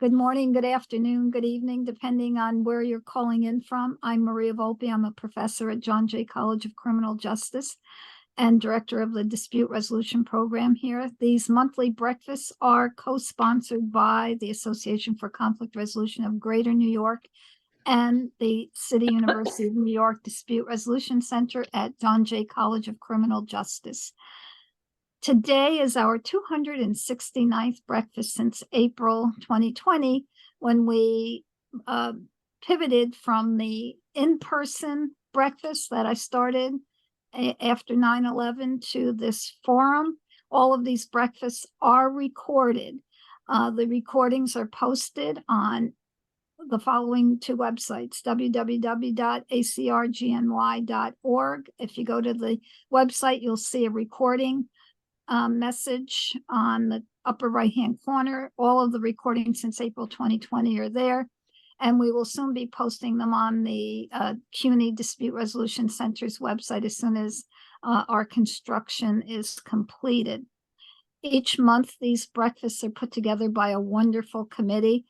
Good morning, good afternoon, good evening, depending on where you're calling in from. I'm Maria Volpe. I'm a professor at John Jay College of Criminal Justice and director of the Dispute Resolution Program here. These monthly breakfasts are co-sponsored by the Association for Conflict Resolution of Greater New York and the City University of New York Dispute Resolution Center at John Jay College of Criminal Justice. Today is our 269th breakfast since April 2020, when we pivoted from the in-person breakfast that I started after 9/11 to this forum. All of these breakfasts are recorded. The recordings are posted on the following two websites, www.acr-gny.org. If you go to the website, you'll see a recording message on the upper right-hand corner. All of the recordings since April 2020 are there, and we will soon be posting them on the CUNY Dispute Resolution Center's website as soon as our construction is completed. Each month, these breakfasts are put together by a wonderful committee,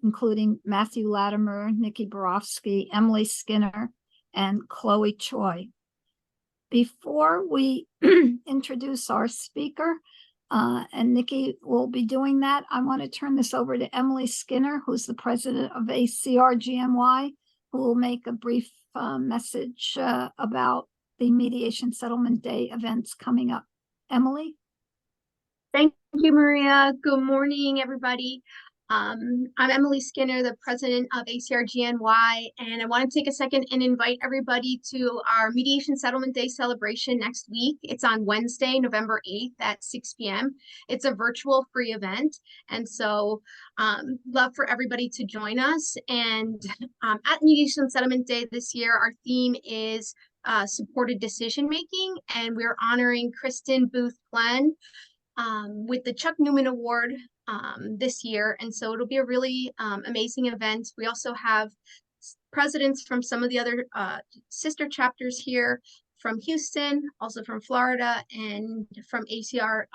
including Matthew Latimer, Nikki Borofsky, Emily Skinner, and Chloe Choi. Before we introduce our speaker, and Nikki will be doing that, I want to turn this over to Emily Skinner, who's the president of ACR-GNY, who will make a brief message about the Mediation Settlement Day events coming up. Emily? Thank you, Maria. Good morning, everybody. I'm Emily Skinner, the president of ACR-GNY, and I want to take a second and invite everybody to our Mediation Settlement Day celebration next week. It's on Wednesday, November 8th at 6 p.m. It's a virtual free event, and so love for everybody to join us. And at Mediation Settlement Day this year, our theme is supported decision-making, and we're honoring Kristen Booth Glenn with the Chuck Newman Award this year, and so it'll be a really amazing event. We also have presidents from some of the other sister chapters here from Houston, also from Florida, and from ACR,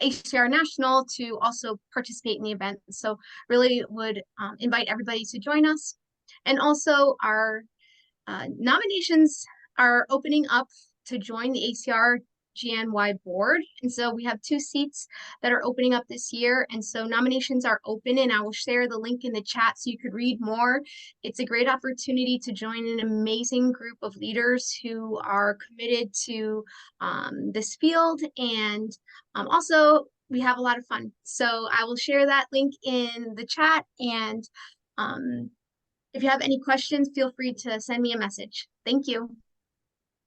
ACR National, to also participate in the event. So really would invite everybody to join us. And also our nominations are opening up to join the ACR-GNY board. And so we have 2 seats that are opening up this year. And so nominations are open, and I will share the link in the chat so you could read more. It's a great opportunity to join an amazing group of leaders who are committed to this field. And also we have a lot of fun. So I will share that link in the chat. And if you have any questions, feel free to send me a message. Thank you.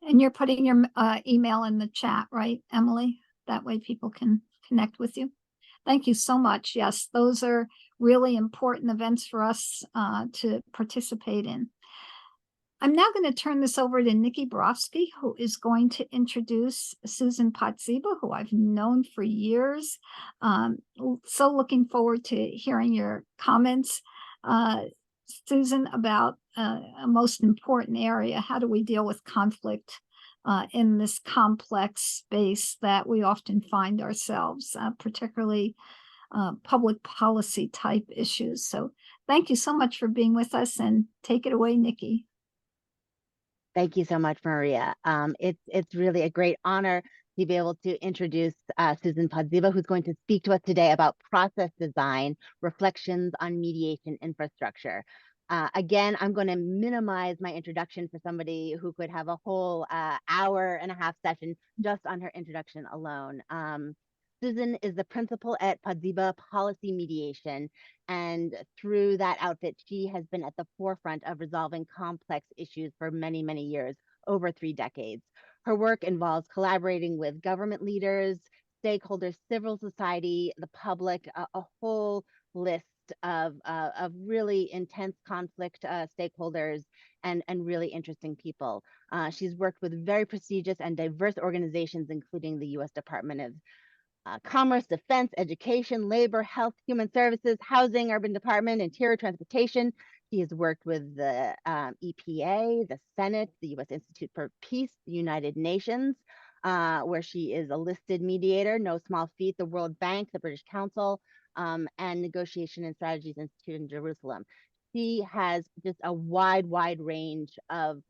And you're putting your email in the chat, right, Emily? That way people can connect with you. Thank you so much. Yes, those are really important events for us to participate in. I'm now going to turn this over to Nikki Borofsky, who is going to introduce Susan Podziba, who I've known for years. So looking forward to hearing your comments, Susan, about a most important area. How do we deal with conflict in this complex space that we often find ourselves, particularly public policy type issues? So thank you so much for being with us, and take it away, Nikki. Thank you so much, Maria. It's really a great honor to be able to introduce Susan Podziba, who's going to speak to us today about process design, reflections on mediation infrastructure. Again, I'm going to minimize my introduction for somebody who could have a whole hour-and-a-half session just on her introduction alone. Susan is the principal at Podziba Policy Mediation, and through that outfit, she has been at the forefront of resolving complex issues for many, many years, over 3 decades. Her work involves collaborating with government leaders, stakeholders, civil society, the public, a whole list of really intense conflict stakeholders and really interesting people. She's worked with very prestigious and diverse organizations, including the U.S. Department of Commerce, Defense, Education, Labor, Health, Human Services, Housing, Urban Department, Interior, Transportation. She has worked with the EPA, the Senate, the U.S. Institute for Peace, the United Nations. where she is a listed mediator, no small feat, the World Bank, the British Council, and Negotiation and Strategies Institute in Jerusalem. She has just a wide range of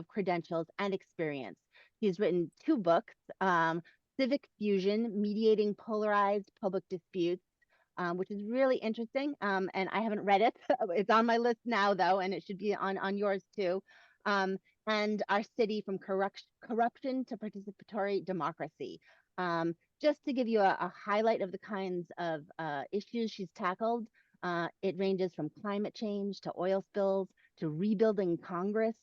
credentials and experience. She's written 2 books, Civic Fusion, Mediating Polarized Public Disputes, which is really interesting. And I haven't read it. It's on my list now, though, and it should be on yours too. And Our City from Corruption to Participatory Democracy. Just to give you a highlight of the kinds of issues she's tackled, it ranges from climate change to oil spills to rebuilding Congress,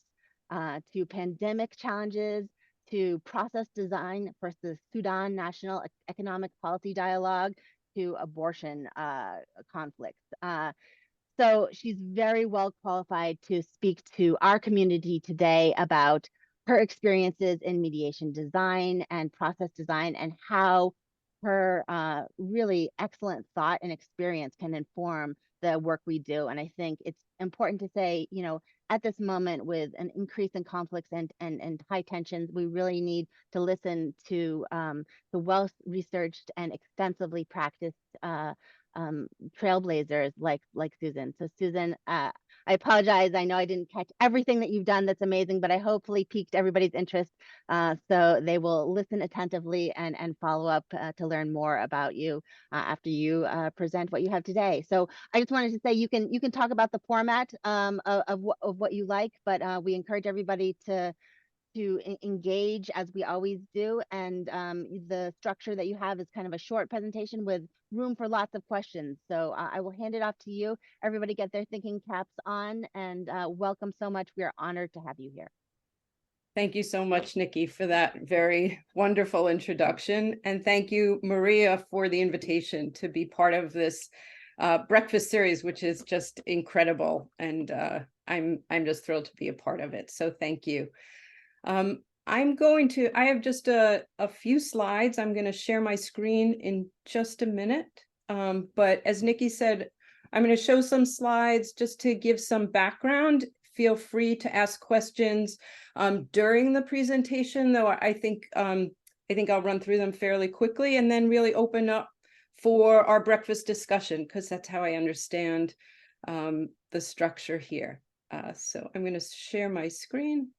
to pandemic challenges, to process design for the Sudan National Economic Policy Dialogue, to abortion conflicts. So she's very well qualified to speak to our community today about her experiences in mediation design and process design, and how her really excellent thought and experience can inform the work we do. And I think it's important to say, you know, at this moment with an increase in conflicts and high tensions, we really need to listen to the well-researched and extensively practiced trailblazers like Susan. So Susan, I apologize. I know I didn't catch everything that you've done. That's amazing, but I hopefully piqued everybody's interest, so they will listen attentively and follow up to learn more about you after you present what you have today. So I just wanted to say you can talk about the format of what you like, but we encourage everybody to engage as we always do. And the structure that you have is kind of a short presentation with room for lots of questions. So I will hand it off to you. Everybody get their thinking caps on, and welcome so much. We are honored to have you here. Thank you so much, Nikki, for that very wonderful introduction. And thank you, Maria, for the invitation to be part of this breakfast series, which is just incredible. And I'm just thrilled to be a part of it. So thank you. I have just a few slides. I'm going to share my screen in just a minute. But as Nikki said, I'm going to show some slides just to give some background. Feel free to ask questions during the presentation, though I think I'll run through them fairly quickly and then really open up for our breakfast discussion, because that's how I understand the structure here. So I'm going to share my screen.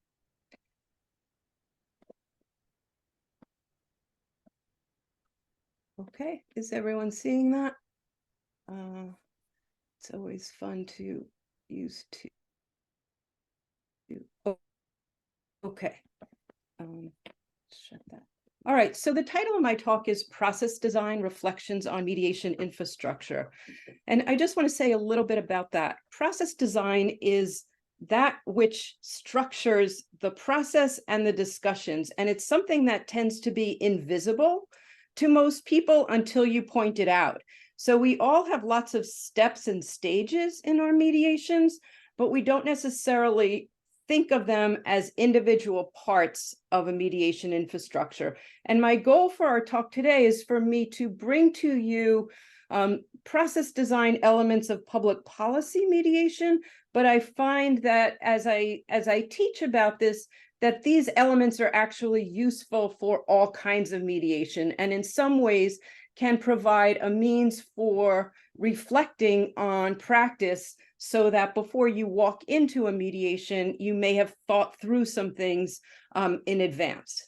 Okay, is everyone seeing that? It's always fun to use to. Oh, okay, shut that. All right, so the title of my talk is Process Design, Reflections on Mediation Infrastructure. And I just want to say a little bit about that. Process design is that which structures the process and the discussions. And it's something that tends to be invisible to most people until you point it out. So we all have lots of steps and stages in our mediations, but we don't necessarily think of them as individual parts of a mediation infrastructure. And my goal for our talk today is for me to bring to you process design elements of public policy mediation. But I find that as I teach about this, that these elements are actually useful for all kinds of mediation, and in some ways can provide a means for reflecting on practice, so that before you walk into a mediation, you may have thought through some things in advance.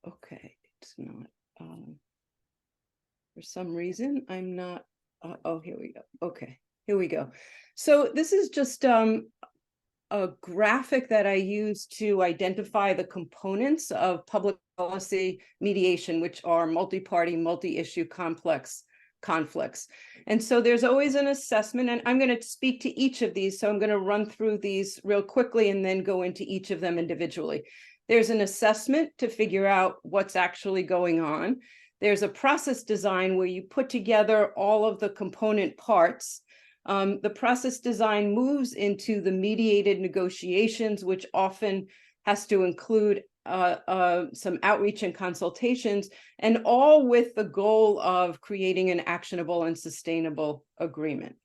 Okay, it's not, for some reason, I'm not, oh, here we go. Okay, here we go. So this is just a graphic that I use to identify the components of public policy mediation, which are multi-party, multi-issue complex conflicts. And so there's always an assessment, and I'm going to speak to each of these. So I'm going to run through these real quickly and then go into each of them individually. There's an assessment to figure out what's actually going on. There's a process design where you put together all of the component parts. The process design moves into the mediated negotiations, which often has to include some outreach and consultations, and all with the goal of creating an actionable and sustainable agreement.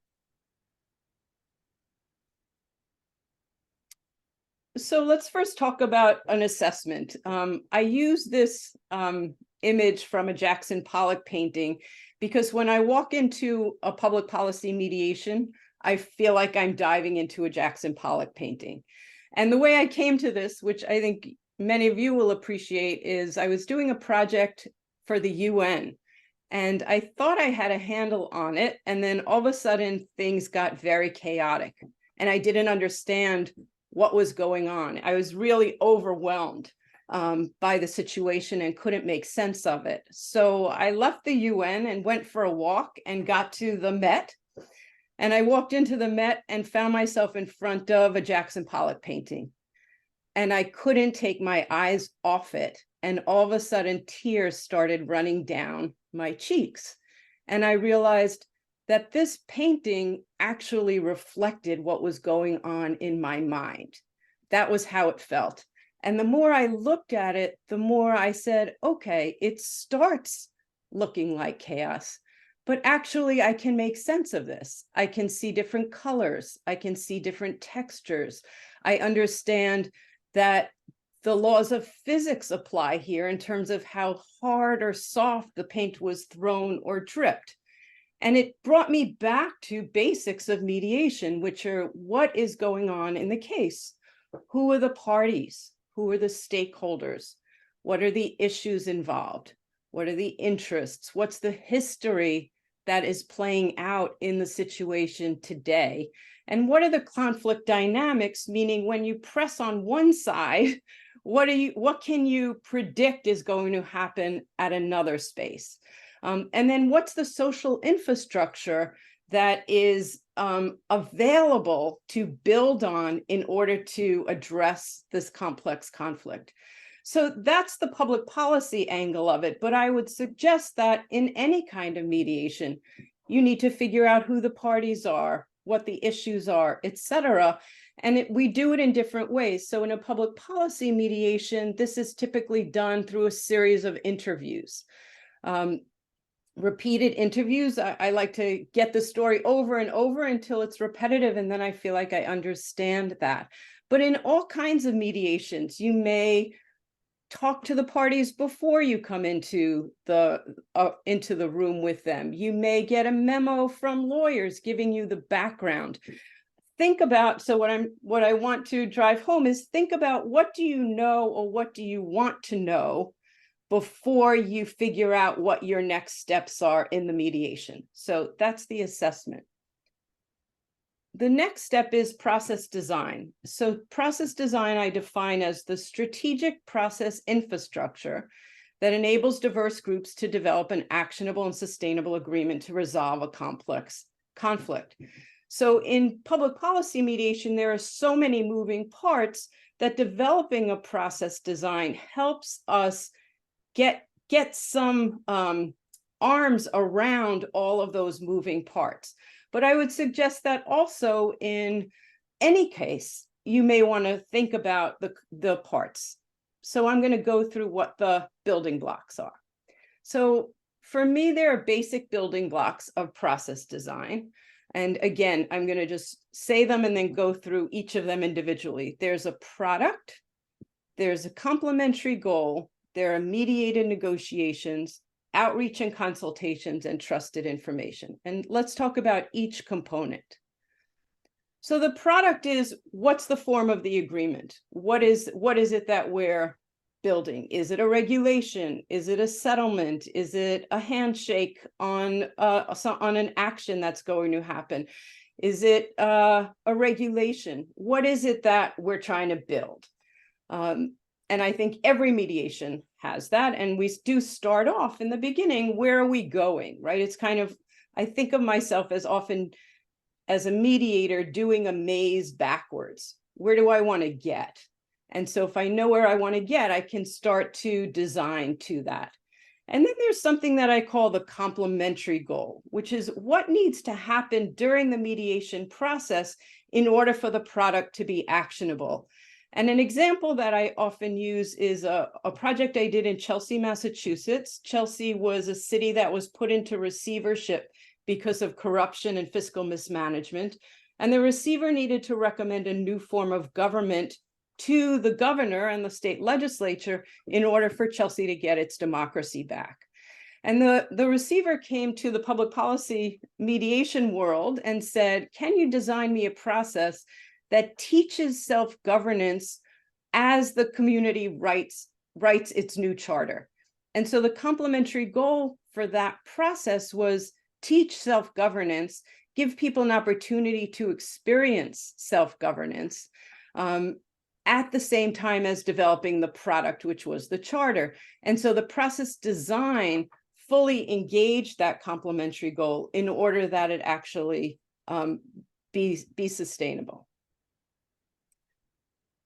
So let's first talk about an assessment. I use this image from a Jackson Pollock painting because when I walk into a public policy mediation, I feel like I'm diving into a Jackson Pollock painting. And the way I came to this, which I think many of you will appreciate, is I was doing a project for the UN. And I thought I had a handle on it. And then all of a sudden, things got very chaotic. And I didn't understand what was going on. I was really overwhelmed by the situation and couldn't make sense of it. So I left the UN and went for a walk and got to the Met. And I walked into the Met and found myself in front of a Jackson Pollock painting. And I couldn't take my eyes off it. And all of a sudden, tears started running down my cheeks. And I realized that this painting actually reflected what was going on in my mind. That was how it felt. And the more I looked at it, the more I said, okay, it starts looking like chaos, but actually I can make sense of this. I can see different colors. I can see different textures. I understand that the laws of physics apply here in terms of how hard or soft the paint was thrown or dripped. And it brought me back to basics of mediation, which are what is going on in the case? Who are the parties? Who are the stakeholders? What are the issues involved? What are the interests? What's the history that is playing out in the situation today? And what are the conflict dynamics? Meaning when you press on one side, what can you predict is going to happen at another space? And then what's the social infrastructure that is available to build on in order to address this complex conflict? So that's the public policy angle of it. But I would suggest that in any kind of mediation, you need to figure out who the parties are, what the issues are, et cetera. And we do it in different ways. So in a public policy mediation, this is typically done through a series of interviews. Repeated interviews. I like to get the story over and over until it's repetitive, and then I feel like I understand that. But in all kinds of mediations, you may talk to the parties before you come into the room with them. You may get a memo from lawyers giving you the background. Think about, so what I want to drive home is think about what do you know or what do you want to know before you figure out what your next steps are in the mediation. So that's the assessment. The next step is process design. So process design I define as the strategic process infrastructure that enables diverse groups to develop an actionable and sustainable agreement to resolve a complex conflict. So in public policy mediation, there are so many moving parts that developing a process design helps us get some arms around all of those moving parts. But I would suggest that also in any case, you may want to think about the parts. So I'm going to go through what the building blocks are. So for me, there are basic building blocks of process design. And again, I'm going to just say them and then go through each of them individually. There's a product, there's a complementary goal, there are mediated negotiations, outreach and consultations, and trusted information. And let's talk about each component. So the product is, what's the form of the agreement? What is it that we're building? Is it a regulation? Is it a settlement? Is it a handshake on an action that's going to happen? Is it a regulation? What is it that we're trying to build? And I think every mediation has that. And we do start off in the beginning, where are we going, right? It's kind of, I think of myself as often as a mediator doing a maze backwards. Where do I want to get? And so if I know where I want to get, I can start to design to that. And then there's something that I call the complementary goal, which is what needs to happen during the mediation process in order for the product to be actionable. And an example that I often use is a project I did in Chelsea, Massachusetts. Chelsea was a city that was put into receivership because of corruption and fiscal mismanagement. And the receiver needed to recommend a new form of government to the governor and the state legislature in order for Chelsea to get its democracy back. And the receiver came to the public policy mediation world and said, can you design me a process that teaches self-governance as the community writes its new charter? And so the complementary goal for that process was teach self-governance, give people an opportunity to experience self-governance at the same time as developing the product, which was the charter. And so the process design fully engaged that complementary goal in order that it actually be sustainable.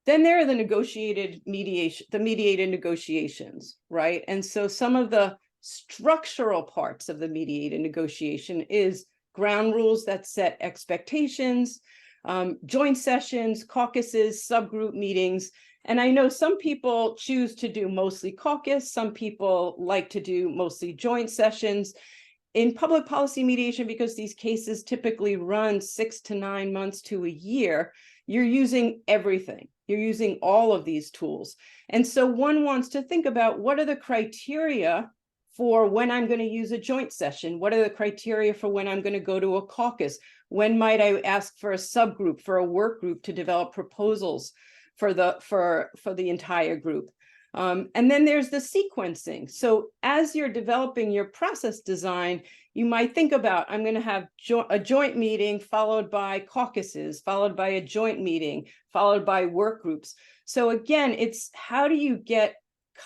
Then there are the mediated negotiations, right? And so some of the structural parts of the mediated negotiation is ground rules that set expectations, joint sessions, caucuses, subgroup meetings. And I know some people choose to do mostly caucus, some people like to do mostly joint sessions. In public policy mediation, because these cases typically run 6 to 9 months to a year, you're using everything. You're using all of these tools. And so one wants to think about what are the criteria for when I'm going to use a joint session? What are the criteria for when I'm going to go to a caucus? When might I ask for a subgroup, for a work group to develop proposals for the entire group? And then there's the sequencing. So as you're developing your process design, you might think about, I'm going to have a joint meeting followed by caucuses, followed by a joint meeting, followed by work groups. So again, it's how do you get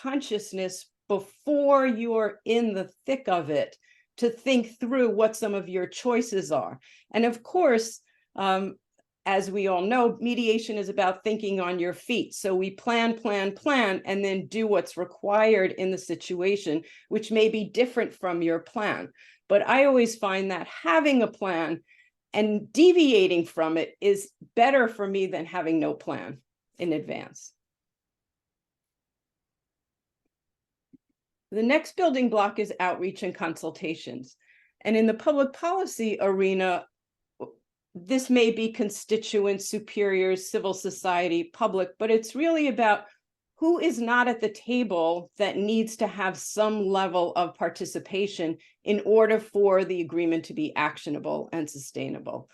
consciousness before you're in the thick of it to think through what some of your choices are. And of course, as we all know, mediation is about thinking on your feet. So we plan, and then do what's required in the situation, which may be different from your plan. But I always find that having a plan and deviating from it is better for me than having no plan in advance. The next building block is outreach and consultations. And in the public policy arena, this may be constituents, superiors, civil society, public, but it's really about who is not at the table that needs to have some level of participation in order for the agreement to be actionable and sustainable.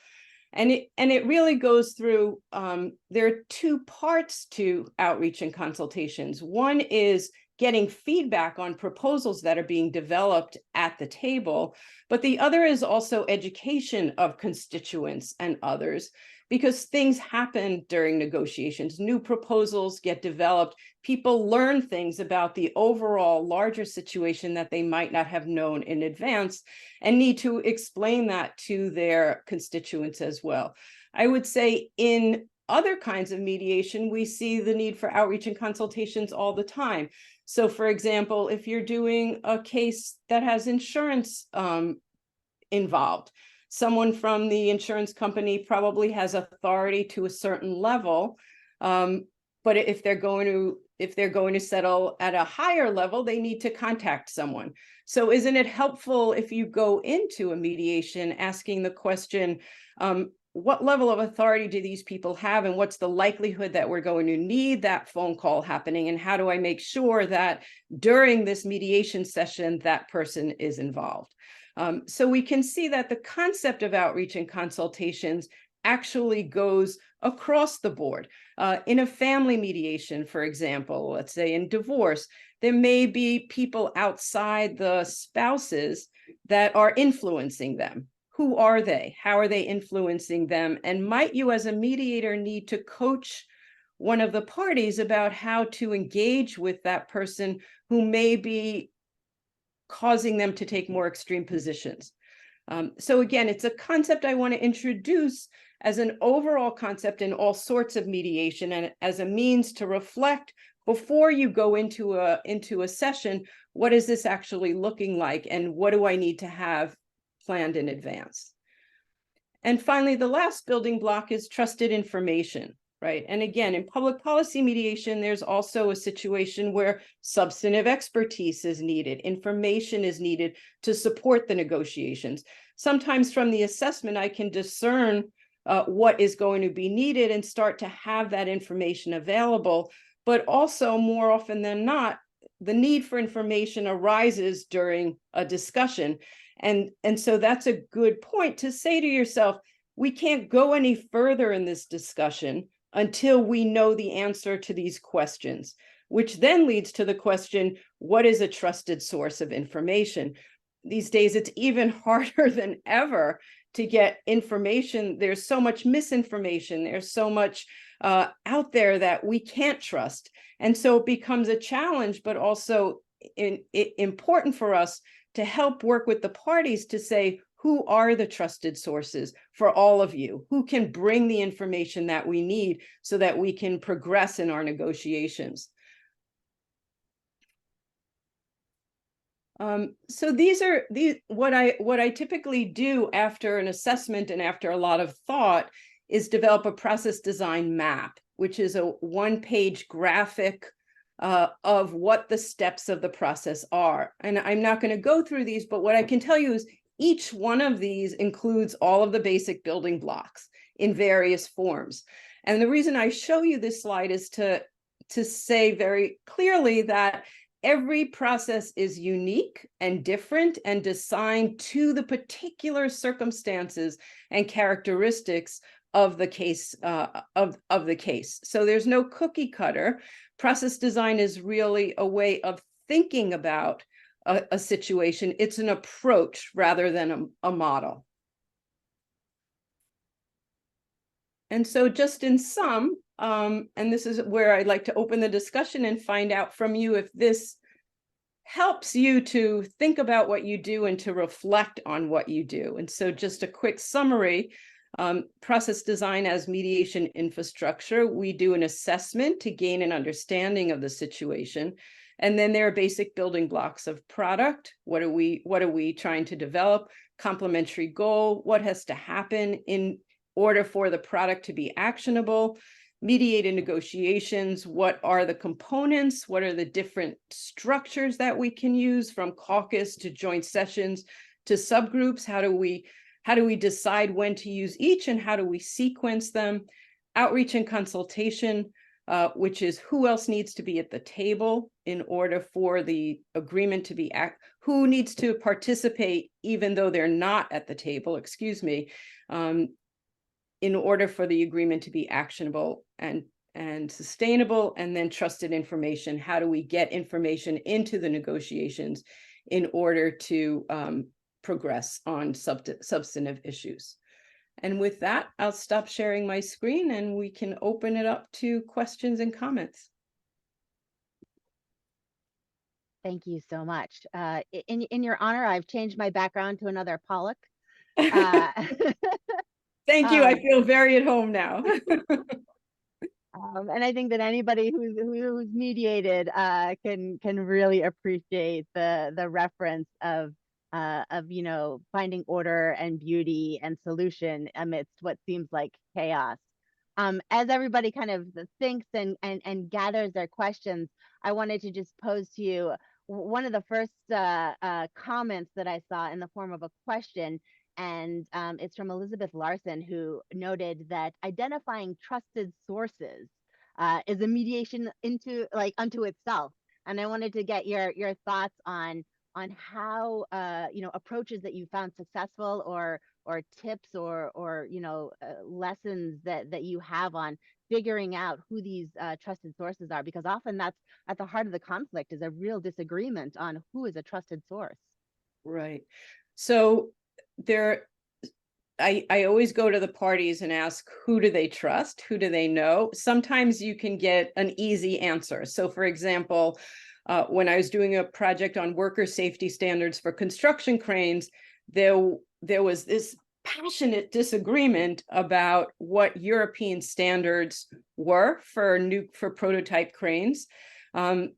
And it really goes through, there are two parts to outreach and consultations. One is getting feedback on proposals that are being developed at the table, but the other is also education of constituents and others, because things happen during negotiations. New proposals get developed. People learn things about the overall larger situation that they might not have known in advance and need to explain that to their constituents as well. I would say in other kinds of mediation, we see the need for outreach and consultations all the time. So for example, if you're doing a case that has insurance involved, someone from the insurance company probably has authority to a certain level, but if they're going to settle at a higher level, they need to contact someone. So isn't it helpful if you go into a mediation asking the question, what level of authority do these people have, and what's the likelihood that we're going to need that phone call happening, and how do I make sure that during this mediation session that person is involved? So we can see that the concept of outreach and consultations actually goes across the board. In a family mediation, for example, let's say in divorce, there may be people outside the spouses that are influencing them. Who are they? How are they influencing them? And might you as a mediator need to coach one of the parties about how to engage with that person who may be causing them to take more extreme positions? So again, it's a concept I want to introduce as an overall concept in all sorts of mediation and as a means to reflect before you go into a session, what is this actually looking like and what do I need to have planned in advance? And finally, the last building block is trusted information, right? And again, in public policy mediation, there's also a situation where substantive expertise is needed, information is needed to support the negotiations. Sometimes from the assessment, I can discern what is going to be needed and start to have that information available. But also, more often than not, the need for information arises during a discussion. And so that's a good point to say to yourself, we can't go any further in this discussion until we know the answer to these questions, which then leads to the question, what is a trusted source of information? These days, it's even harder than ever to get information. There's so much misinformation. There's so much out there that we can't trust. And so it becomes a challenge, but also important for us to help work with the parties to say, who are the trusted sources for all of you? Who can bring the information that we need so that we can progress in our negotiations? So what I typically do after an assessment and after a lot of thought is develop a process design map, which is a one-page graphic of what the steps of the process are. And I'm not going to go through these, but what I can tell you is each one of these includes all of the basic building blocks in various forms. And the reason I show you this slide is to say very clearly that every process is unique and different and designed to the particular circumstances and characteristics of the case. Of the case. So there's no cookie cutter. Process design is really a way of thinking about a situation. It's an approach rather than a model. And so just in sum, and this is where I'd like to open the discussion and find out from you if this helps you to think about what you do and to reflect on what you do. And so just a quick summary, process design as mediation infrastructure, we do an assessment to gain an understanding of the situation. And then there are basic building blocks of product. What are we trying to develop? Complementary goal, what has to happen in order for the product to be actionable? Mediated negotiations, what are the components? What are the different structures that we can use, from caucus to joint sessions to subgroups? How do we decide when to use each, and how do we sequence them? Outreach and consultation, which is who else needs to be at the table in order for the agreement to be who needs to participate even though they're not at the table, in order for the agreement to be actionable and sustainable. And then trusted information. How do we get information into the negotiations in order to progress on substantive issues? And with that, I'll stop sharing my screen and we can open it up to questions and comments. Thank you so much. In your honor, I've changed my background to another Pollock. Thank you. I feel very at home now. And I think that anybody who's mediated can really appreciate the reference of finding order and beauty and solution amidst what seems like chaos. As everybody kind of thinks and gathers their questions, I wanted to just pose to you one of the first comments that I saw in the form of a question. And it's from Elizabeth Larson, who noted that identifying trusted sources is a mediation unto itself. And I wanted to get your thoughts on how approaches that you found successful, or tips or lessons that you have on figuring out who these trusted sources are, because often that's at the heart of the conflict, is a real disagreement on who is a trusted source. Right. So I always go to the parties and ask, who do they trust? Who do they know? Sometimes you can get an easy answer. So for example, when I was doing a project on worker safety standards for construction cranes, there was this passionate disagreement about what European standards were for prototype cranes. And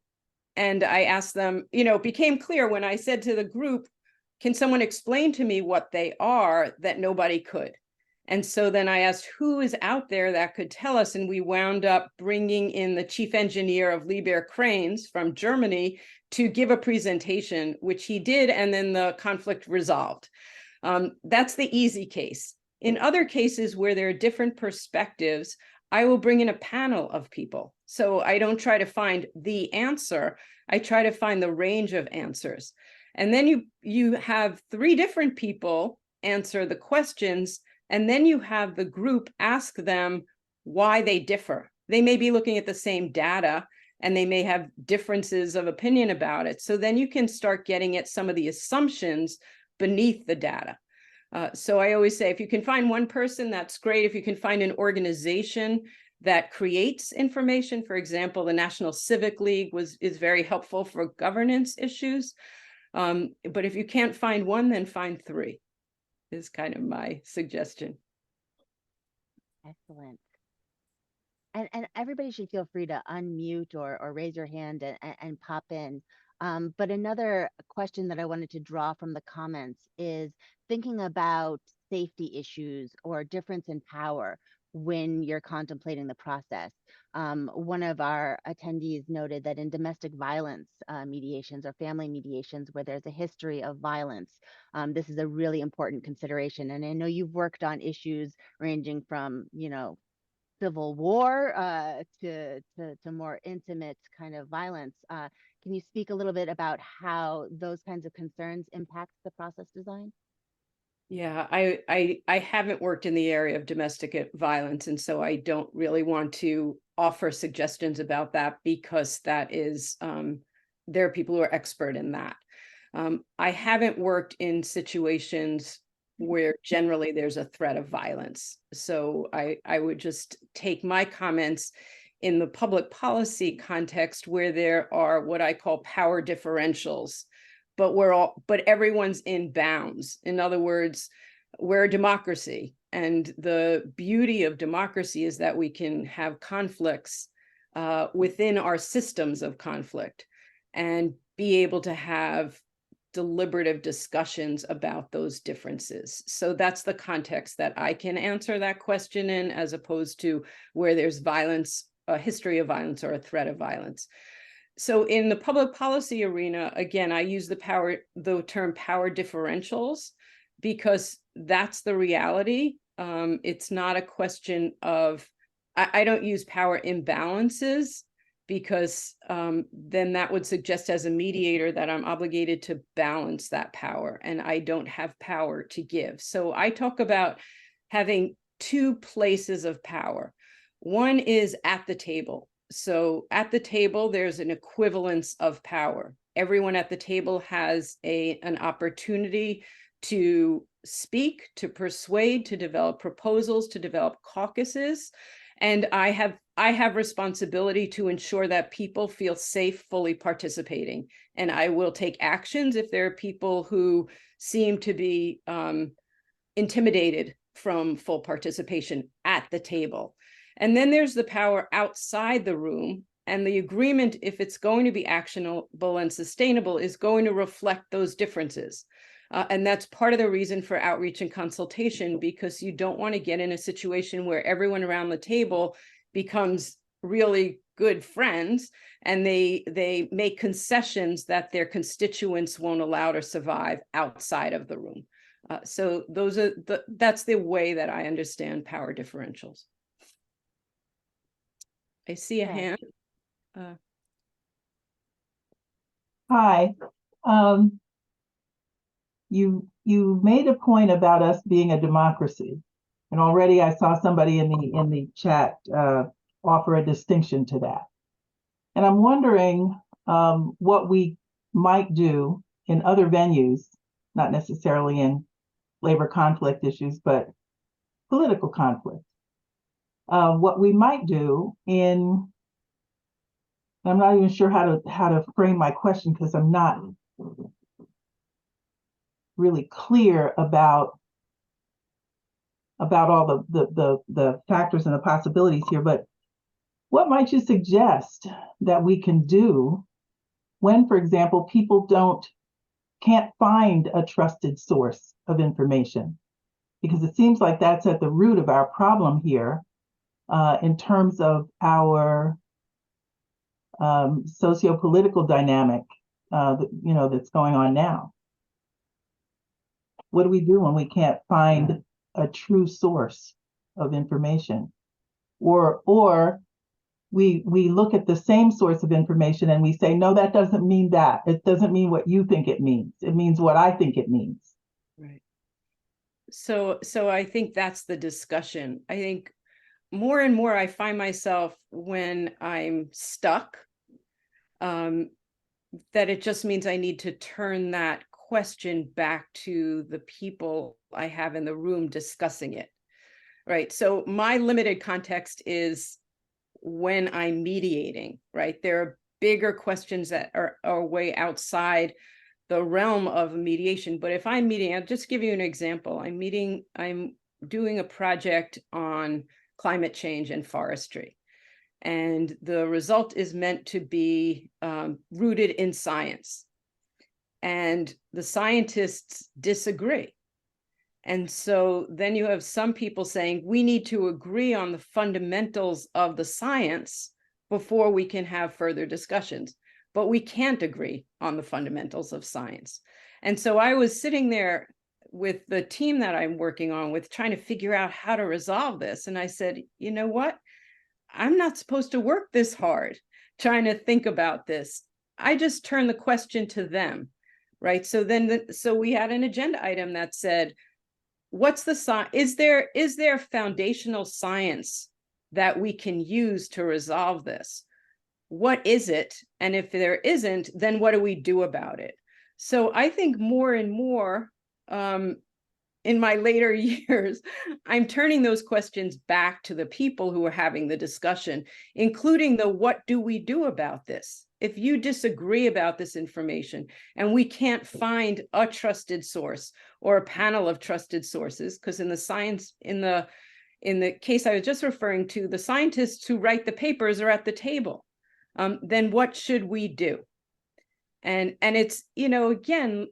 I asked them, it became clear when I said to the group, can someone explain to me what they are, that nobody could? And so then I asked, who is out there that could tell us? And we wound up bringing in the chief engineer of Liebherr Cranes from Germany to give a presentation, which he did, and then the conflict resolved. That's the easy case. In other cases where there are different perspectives, I will bring in a panel of people. So I don't try to find the answer. I try to find the range of answers. And then you have 3 different people answer the questions, and then you have the group ask them why they differ. They may be looking at the same data, and they may have differences of opinion about it. So then you can start getting at some of the assumptions beneath the data. So I always say, if you can find one person, that's great. If you can find an organization that creates information, for example, the National Civic League is very helpful for governance issues. But if you can't find one, then find 3, is kind of my suggestion. Excellent. And everybody should feel free to unmute or raise your hand and pop in. But another question that I wanted to draw from the comments is thinking about safety issues or difference in power when you're contemplating the process. One of our attendees noted that in domestic violence mediations or family mediations where there's a history of violence, this is a really important consideration. And I know you've worked on issues ranging from, civil war to more intimate kind of violence. Can you speak a little bit about how those kinds of concerns impact the process design? Yeah, I haven't worked in the area of domestic violence, and so I don't really want to offer suggestions about that, because that is there are people who are expert in that. I haven't worked in situations where generally there's a threat of violence. So I would just take my comments in the public policy context where there are what I call power differentials, but everyone's in bounds. In other words, we're a democracy, and the beauty of democracy is that we can have conflicts within our systems of conflict and be able to have deliberative discussions about those differences. So that's the context that I can answer that question in, as opposed to where there's violence, a history of violence or a threat of violence. So in the public policy arena, again, I use the term power differentials, because that's the reality. It's not a question of, I don't use power imbalances, because then that would suggest as a mediator that I'm obligated to balance that power, and I don't have power to give. So I talk about having 2 places of power. One is at the table. So at the table, there's an equivalence of power. Everyone at the table has an opportunity to speak, to persuade, to develop proposals, to develop caucuses. And I have responsibility to ensure that people feel safe fully participating. And I will take actions if there are people who seem to be intimidated from full participation at the table. And then there's the power outside the room. And the agreement, if it's going to be actionable and sustainable, is going to reflect those differences. And that's part of the reason for outreach and consultation, because you don't want to get in a situation where everyone around the table becomes really good friends and they make concessions that their constituents won't allow to survive outside of the room. So that's the way that I understand power differentials. I see a hand. Hi. You made a point about us being a democracy, and already I saw somebody in the chat offer a distinction to that. And I'm wondering what we might do in other venues, not necessarily in labor conflict issues, but political conflict. What we might do in, I'm not even sure how to frame my question, because I'm not really clear about all the factors and the possibilities here, but what might you suggest that we can do when, for example, people can't find a trusted source of information? Because it seems like that's at the root of our problem here in terms of our socio-political dynamic that's going on now. What do we do when we can't find a true source of information, or we look at the same source of information and we say, no, that doesn't mean that. It doesn't mean what you think it means. It means what I think it means. Right. So I think that's the discussion. I think more and more I find myself when I'm stuck, that it just means I need to turn that question back to the people I have in the room discussing it. Right. So my limited context is when I'm mediating, right? There are bigger questions that are way outside the realm of mediation. But if I'm meeting, I'll just give you an example. I'm doing a project on climate change and forestry. And the result is meant to be rooted in science. And the scientists disagree. And so then you have some people saying, we need to agree on the fundamentals of the science before we can have further discussions. But we can't agree on the fundamentals of science. And so I was sitting there with the team that I'm working on with, trying to figure out how to resolve this. And I said, you know what? I'm not supposed to work this hard trying to think about this. I just turned the question to them, right? So then, so we had an agenda item that said, what's the science? Is there foundational science that we can use to resolve this? What is it? And if there isn't, then what do we do about it? So I think more and more in my later years, I'm turning those questions back to the people who are having the discussion, including the what do we do about this? If you disagree about this information and we can't find a trusted source or a panel of trusted sources, because in the science, in the case I was just referring to, the scientists who write the papers are at the table. Then what should we do? And it's, you know, again,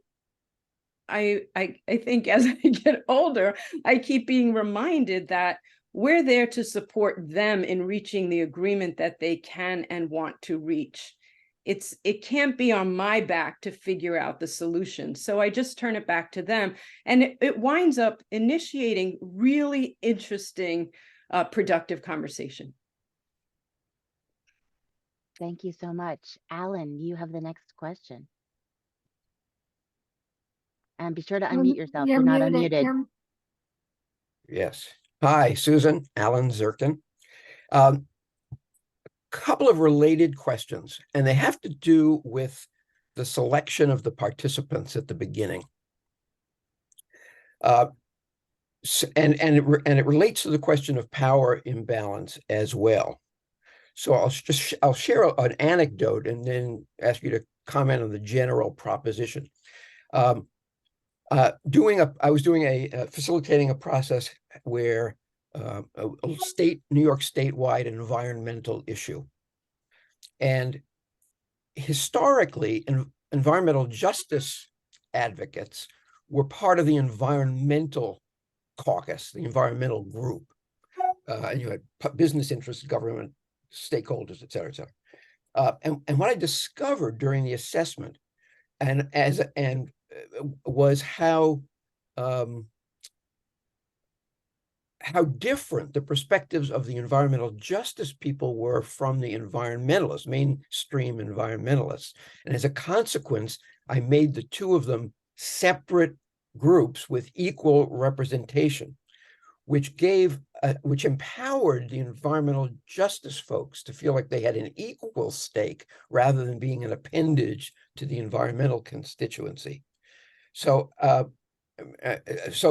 I think as I get older, I keep being reminded that we're there to support them in reaching the agreement that they can and want to reach. It can't be on my back to figure out the solution. So I just turn it back to them. And it winds up initiating really interesting, productive conversation. Thank you so much. Alan, you have the next question. And be sure to unmute yourself. You're not muted. unmuted. Yes. Hi, Susan. Alan Zirkin. Couple of related questions, and they have to do with the selection of the participants at the beginning. And it relates to the question of power imbalance as well. So I'll share an anecdote and then ask you to comment on the general proposition. I was facilitating a process where a New York statewide environmental issue. And historically, environmental justice advocates were part of the environmental caucus, the environmental group. And you had business interests, government, stakeholders, et cetera, et cetera. And what I discovered during the assessment was how different the perspectives of the environmental justice people were from the environmentalists, mainstream environmentalists. And as a consequence, I made the two of them separate groups with equal representation, which empowered the environmental justice folks to feel like they had an equal stake rather than being an appendage to the environmental constituency. So there's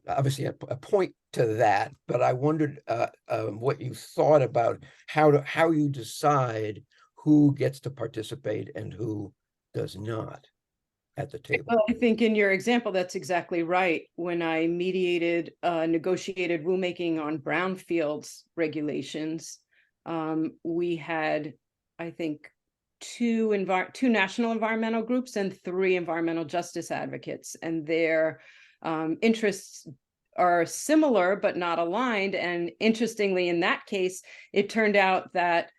obviously a point to that, but I wondered what you thought about how you decide who gets to participate and who does not at the table. Well, I think in your example, that's exactly right. When I negotiated rulemaking on brownfields regulations, we had, I think, two national environmental groups and 3 environmental justice advocates, and their interests are similar but not aligned. And interestingly, in that case, it turned out that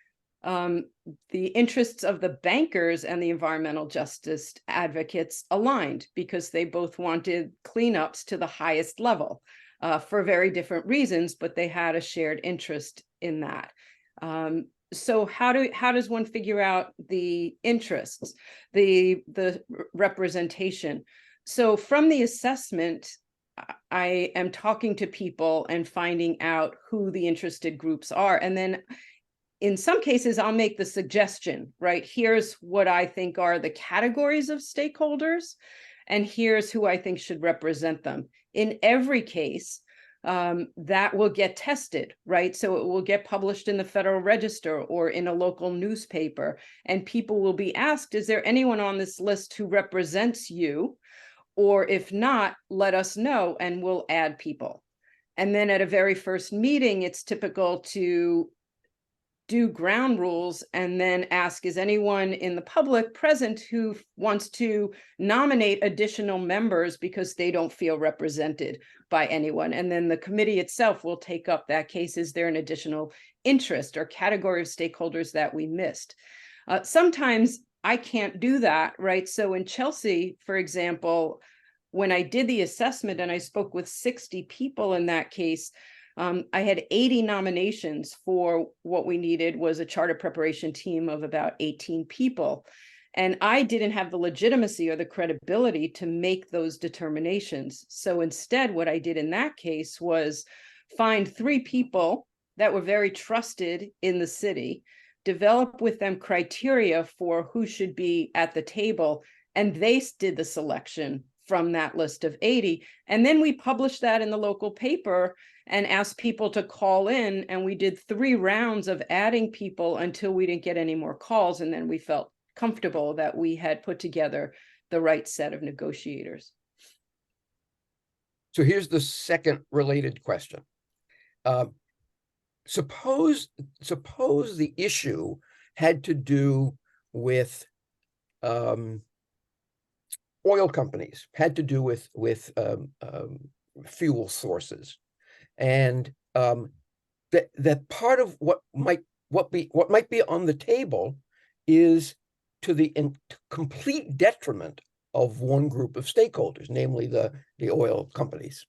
the interests of the bankers and the environmental justice advocates aligned because they both wanted cleanups to the highest level for very different reasons, but they had a shared interest in that. So how does one figure out the interests, the representation? So from the assessment, I am talking to people and finding out who the interested groups are. And then in some cases, I'll make the suggestion, right? Here's what I think are the categories of stakeholders, and here's who I think should represent them. In every case, that will get tested, right? So it will get published in the Federal Register or in a local newspaper, and people will be asked, is there anyone on this list who represents you? Or if not, let us know and we'll add people. And then at a very first meeting, it's typical to do ground rules and then ask, is anyone in the public present who wants to nominate additional members because they don't feel represented by anyone? And then the committee itself will take up that case. Is there an additional interest or category of stakeholders that we missed? Sometimes I can't do that, right? So in Chelsea, for example, when I did the assessment and I spoke with 60 people in that case, I had 80 nominations for what we needed was a charter preparation team of about 18 people. And I didn't have the legitimacy or the credibility to make those determinations. So instead, what I did in that case was find 3 people that were very trusted in the city, develop with them criteria for who should be at the table, and they did the selection from that list of 80. And then we published that in the local paper and asked people to call in. And we did 3 rounds of adding people until we didn't get any more calls. And then we felt comfortable that we had put together the right set of negotiators. So here's the second related question. Suppose the issue had to do with oil companies, had to do with fuel sources, and that part of what might be on the table is to the complete detriment of one group of stakeholders, namely the oil companies.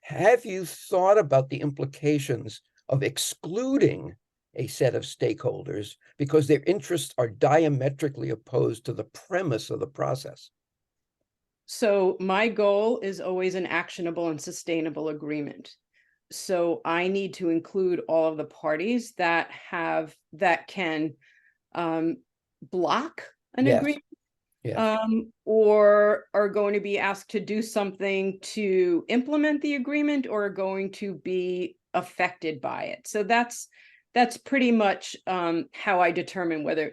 Have you thought about the implications of excluding a set of stakeholders because their interests are diametrically opposed to the premise of the process? So my goal is always an actionable and sustainable agreement. So I need to include all of the parties that can block an agreement. Yes. Or are going to be asked to do something to implement the agreement or are going to be affected by it. So that's pretty much how I determine whether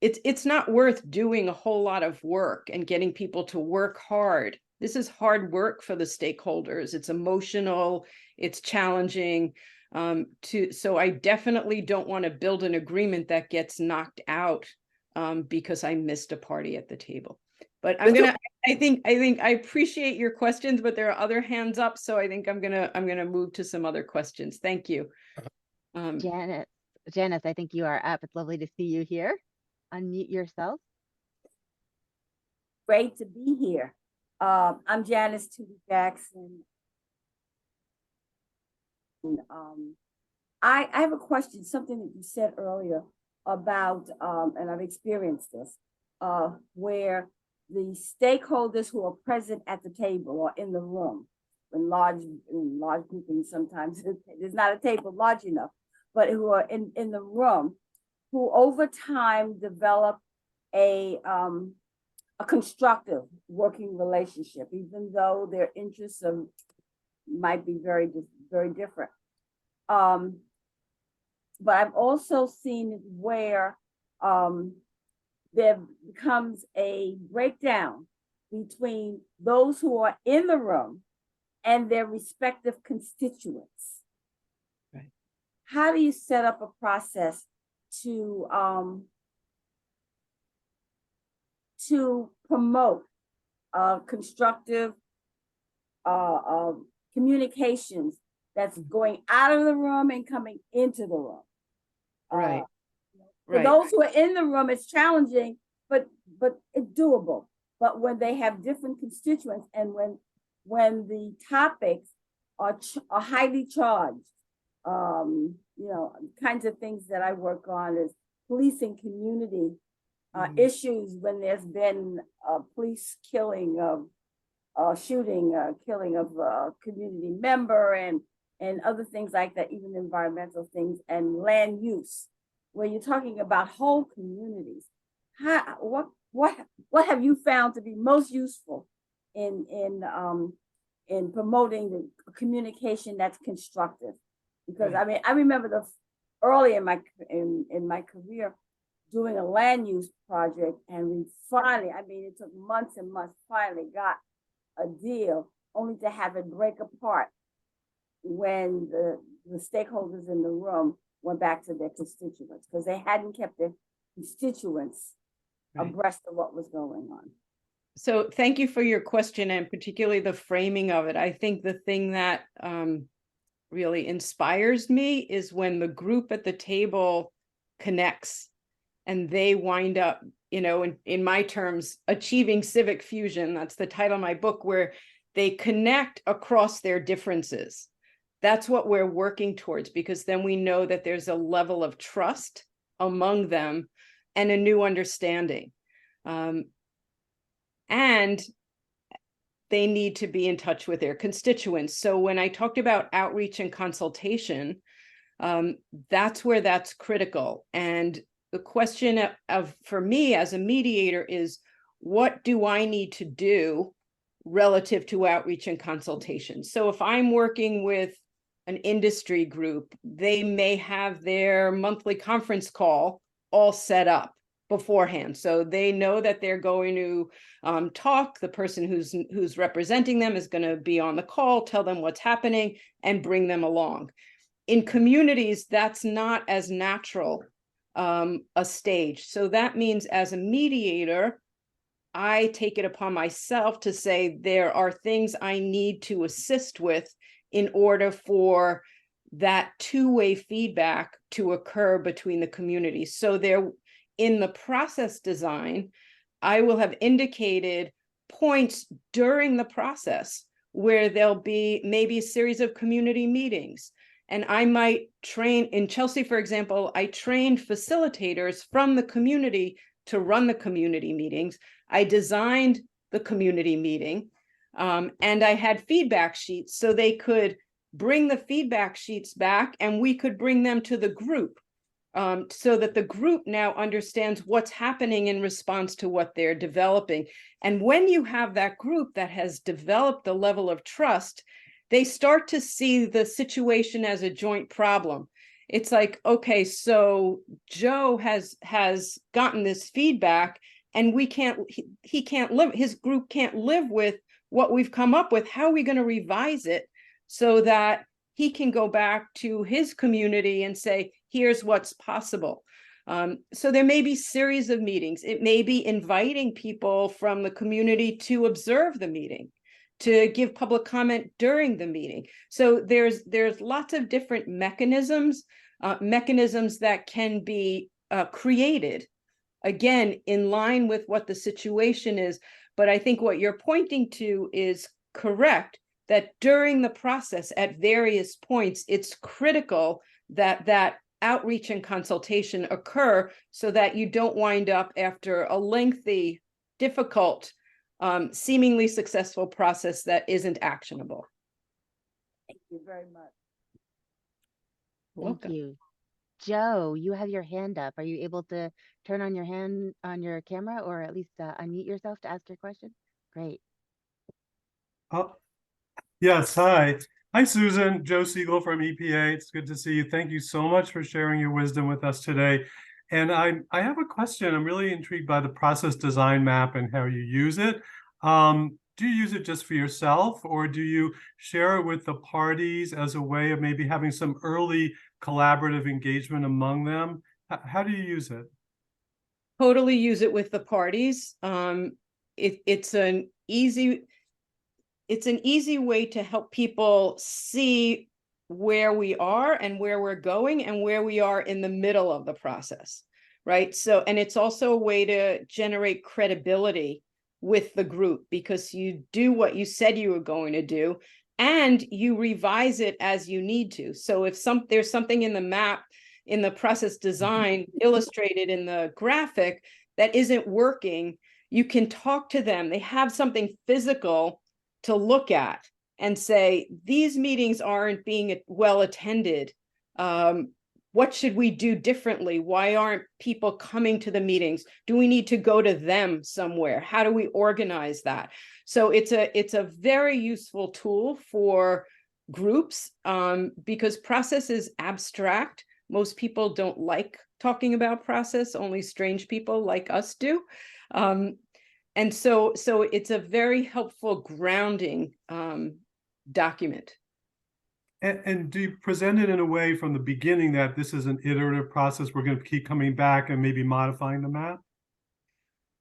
it's not worth doing a whole lot of work and getting people to work hard. This is hard work for the stakeholders. It's emotional, it's challenging. So I definitely don't want to build an agreement that gets knocked out because I missed a party at the table. But I think I appreciate your questions, but there are other hands up, so I think I'm gonna move to some other questions. Thank you. Janice, I think you are up. It's lovely to see you here. Unmute yourself. Great to be here. I'm Janice Tudor Jackson. And, I have a question, something that you said earlier about, and I've experienced this, where the stakeholders who are present at the table or in the room, in large groupings, sometimes there's not a table large enough, but who are in the room, who over time develop a constructive working relationship, even though their interests might be very different. But I've also seen where there becomes a breakdown between those who are in the room and their respective constituents. Right. How do you set up a process to promote constructive communications that's going out of the room and coming into the room? Right. For those who are in the room, it's challenging, but it's doable. But when they have different constituents, and when the topics are highly charged, you know, kinds of things that I work on is policing community issues when there's been a police killing of killing of a community member and other things like that, even environmental things and land use, where you're talking about whole communities. What have you found to be most useful in promoting the communication that's constructive? Because I mean, I remember early in my career doing a land use project, and we finally, I mean, it took months and months, finally got a deal, only to have it break apart when the stakeholders in the room went back to their constituents, because they hadn't kept their constituents abreast of what was going on. So thank you for your question, and particularly the framing of it. I think the thing that really inspires me is when the group at the table connects and they wind up, you know, in my terms, achieving civic fusion. That's the title of my book, where they connect across their differences. That's what we're working towards, because then we know that there's a level of trust among them and a new understanding. And they need to be in touch with their constituents. So when I talked about outreach and consultation, that's where that's critical. And the question for me as a mediator is, what do I need to do relative to outreach and consultation? So if I'm working with an industry group, they may have their monthly conference call all set up beforehand. So they know that they're going to talk. The person who's representing them is going to be on the call, tell them what's happening, and bring them along. In communities, that's not as natural a stage. So that means as a mediator, I take it upon myself to say there are things I need to assist with in order for that two-way feedback to occur between the communities. So there, in the process design, I will have indicated points during the process where there'll be maybe a series of community meetings. And I might train, in Chelsea, for example, I trained facilitators from the community to run the community meetings. I designed the community meeting, and I had feedback sheets so they could bring the feedback sheets back and we could bring them to the group, so that the group now understands what's happening in response to what they're developing. And when you have that group that has developed the level of trust, they start to see the situation as a joint problem. It's like, okay, so Joe has gotten this feedback and he can't live, his group can't live with what we've come up with. How are we going to revise it so that he can go back to his community and say, here's what's possible? So there may be series of meetings. It may be inviting people from the community to observe the meeting, to give public comment during the meeting. So there's lots of different mechanisms that can be created, again, in line with what the situation is. But I think what you're pointing to is correct, that during the process at various points, it's critical that outreach and consultation occur so that you don't wind up after a lengthy, difficult, seemingly successful process that isn't actionable. Thank you very much. Thank you. Joe, you have your hand up. Are you able to turn on your hand on your camera, or at least unmute yourself to ask your question? Great. Yes, hi. Hi, Susan. Joe Siegel from EPA. It's good to see you. Thank you so much for sharing your wisdom with us today. And I have a question. I'm really intrigued by the process design map and how you use it. Do you use it just for yourself, or do you share it with the parties as a way of maybe having some early collaborative engagement among them? How do you use it? Totally use it with the parties. It's an easy way to help people see where we are and where we're going and where we are in the middle of the process. right? So, and it's also a way to generate credibility with the group, because you do what you said you were going to do, and you revise it as you need to. So if there's something in the map, in the process design illustrated in the graphic that isn't working, you can talk to them. They have something physical to look at and say, these meetings aren't being well attended. What should we do differently? Why aren't people coming to the meetings? Do we need to go to them somewhere? How do we organize that? So it's a very useful tool for groups, because process is abstract. Most people don't like talking about process, only strange people like us do. And so it's a very helpful grounding document. And do you present it in a way from the beginning that this is an iterative process? We're going to keep coming back and maybe modifying the map?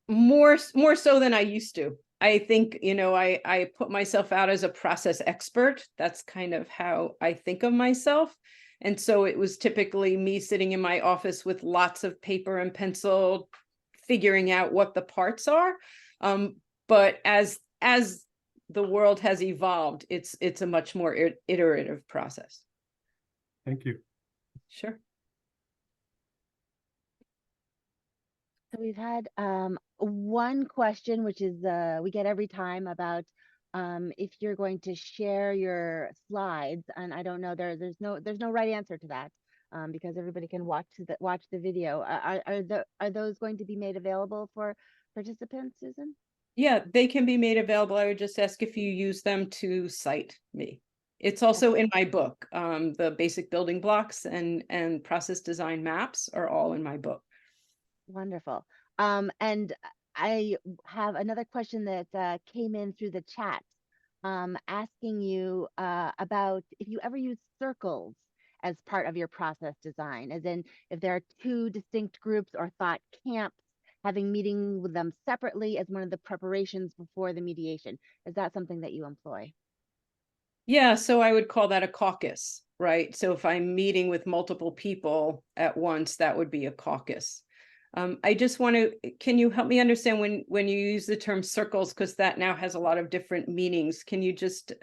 More so than I used to. I think, I put myself out as a process expert. That's kind of how I think of myself. And so it was typically me sitting in my office with lots of paper and pencil, figuring out what the parts are. But as the world has evolved, it's a much more iterative process. Thank you. Sure. So we've had one question, which is we get every time, about if you're going to share your slides, and I don't know, there's no right answer to that, because everybody can watch the video. Are those going to be made available for participants, Susan? Yeah, they can be made available. I would just ask if you use them to cite me. It's also in my book. The basic building blocks and process design maps are all in my book. Wonderful. And I have another question that came in through the chat, asking you about if you ever use circles as part of your process design, as in if there are two distinct groups or thought camps, having meeting with them separately as one of the preparations before the mediation. Is that something that you employ? Yeah, so I would call that a caucus, right? So if I'm meeting with multiple people at once, that would be a caucus. I just want to, can you help me understand when you use the term circles, because that now has a lot of different meanings. Can you just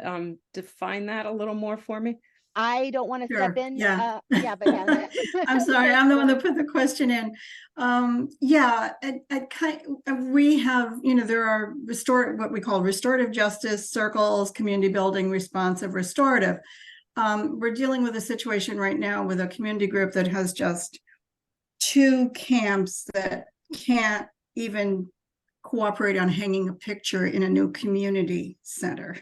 define that a little more for me? I don't want to Sure, step in. yeah. But yeah. I'm sorry, I'm the one that put the question in. Yeah, we have, there are what we call restorative justice circles, community building, responsive, restorative. We're dealing with a situation right now with a community group that has just two camps that can't even cooperate on hanging a picture in a new community center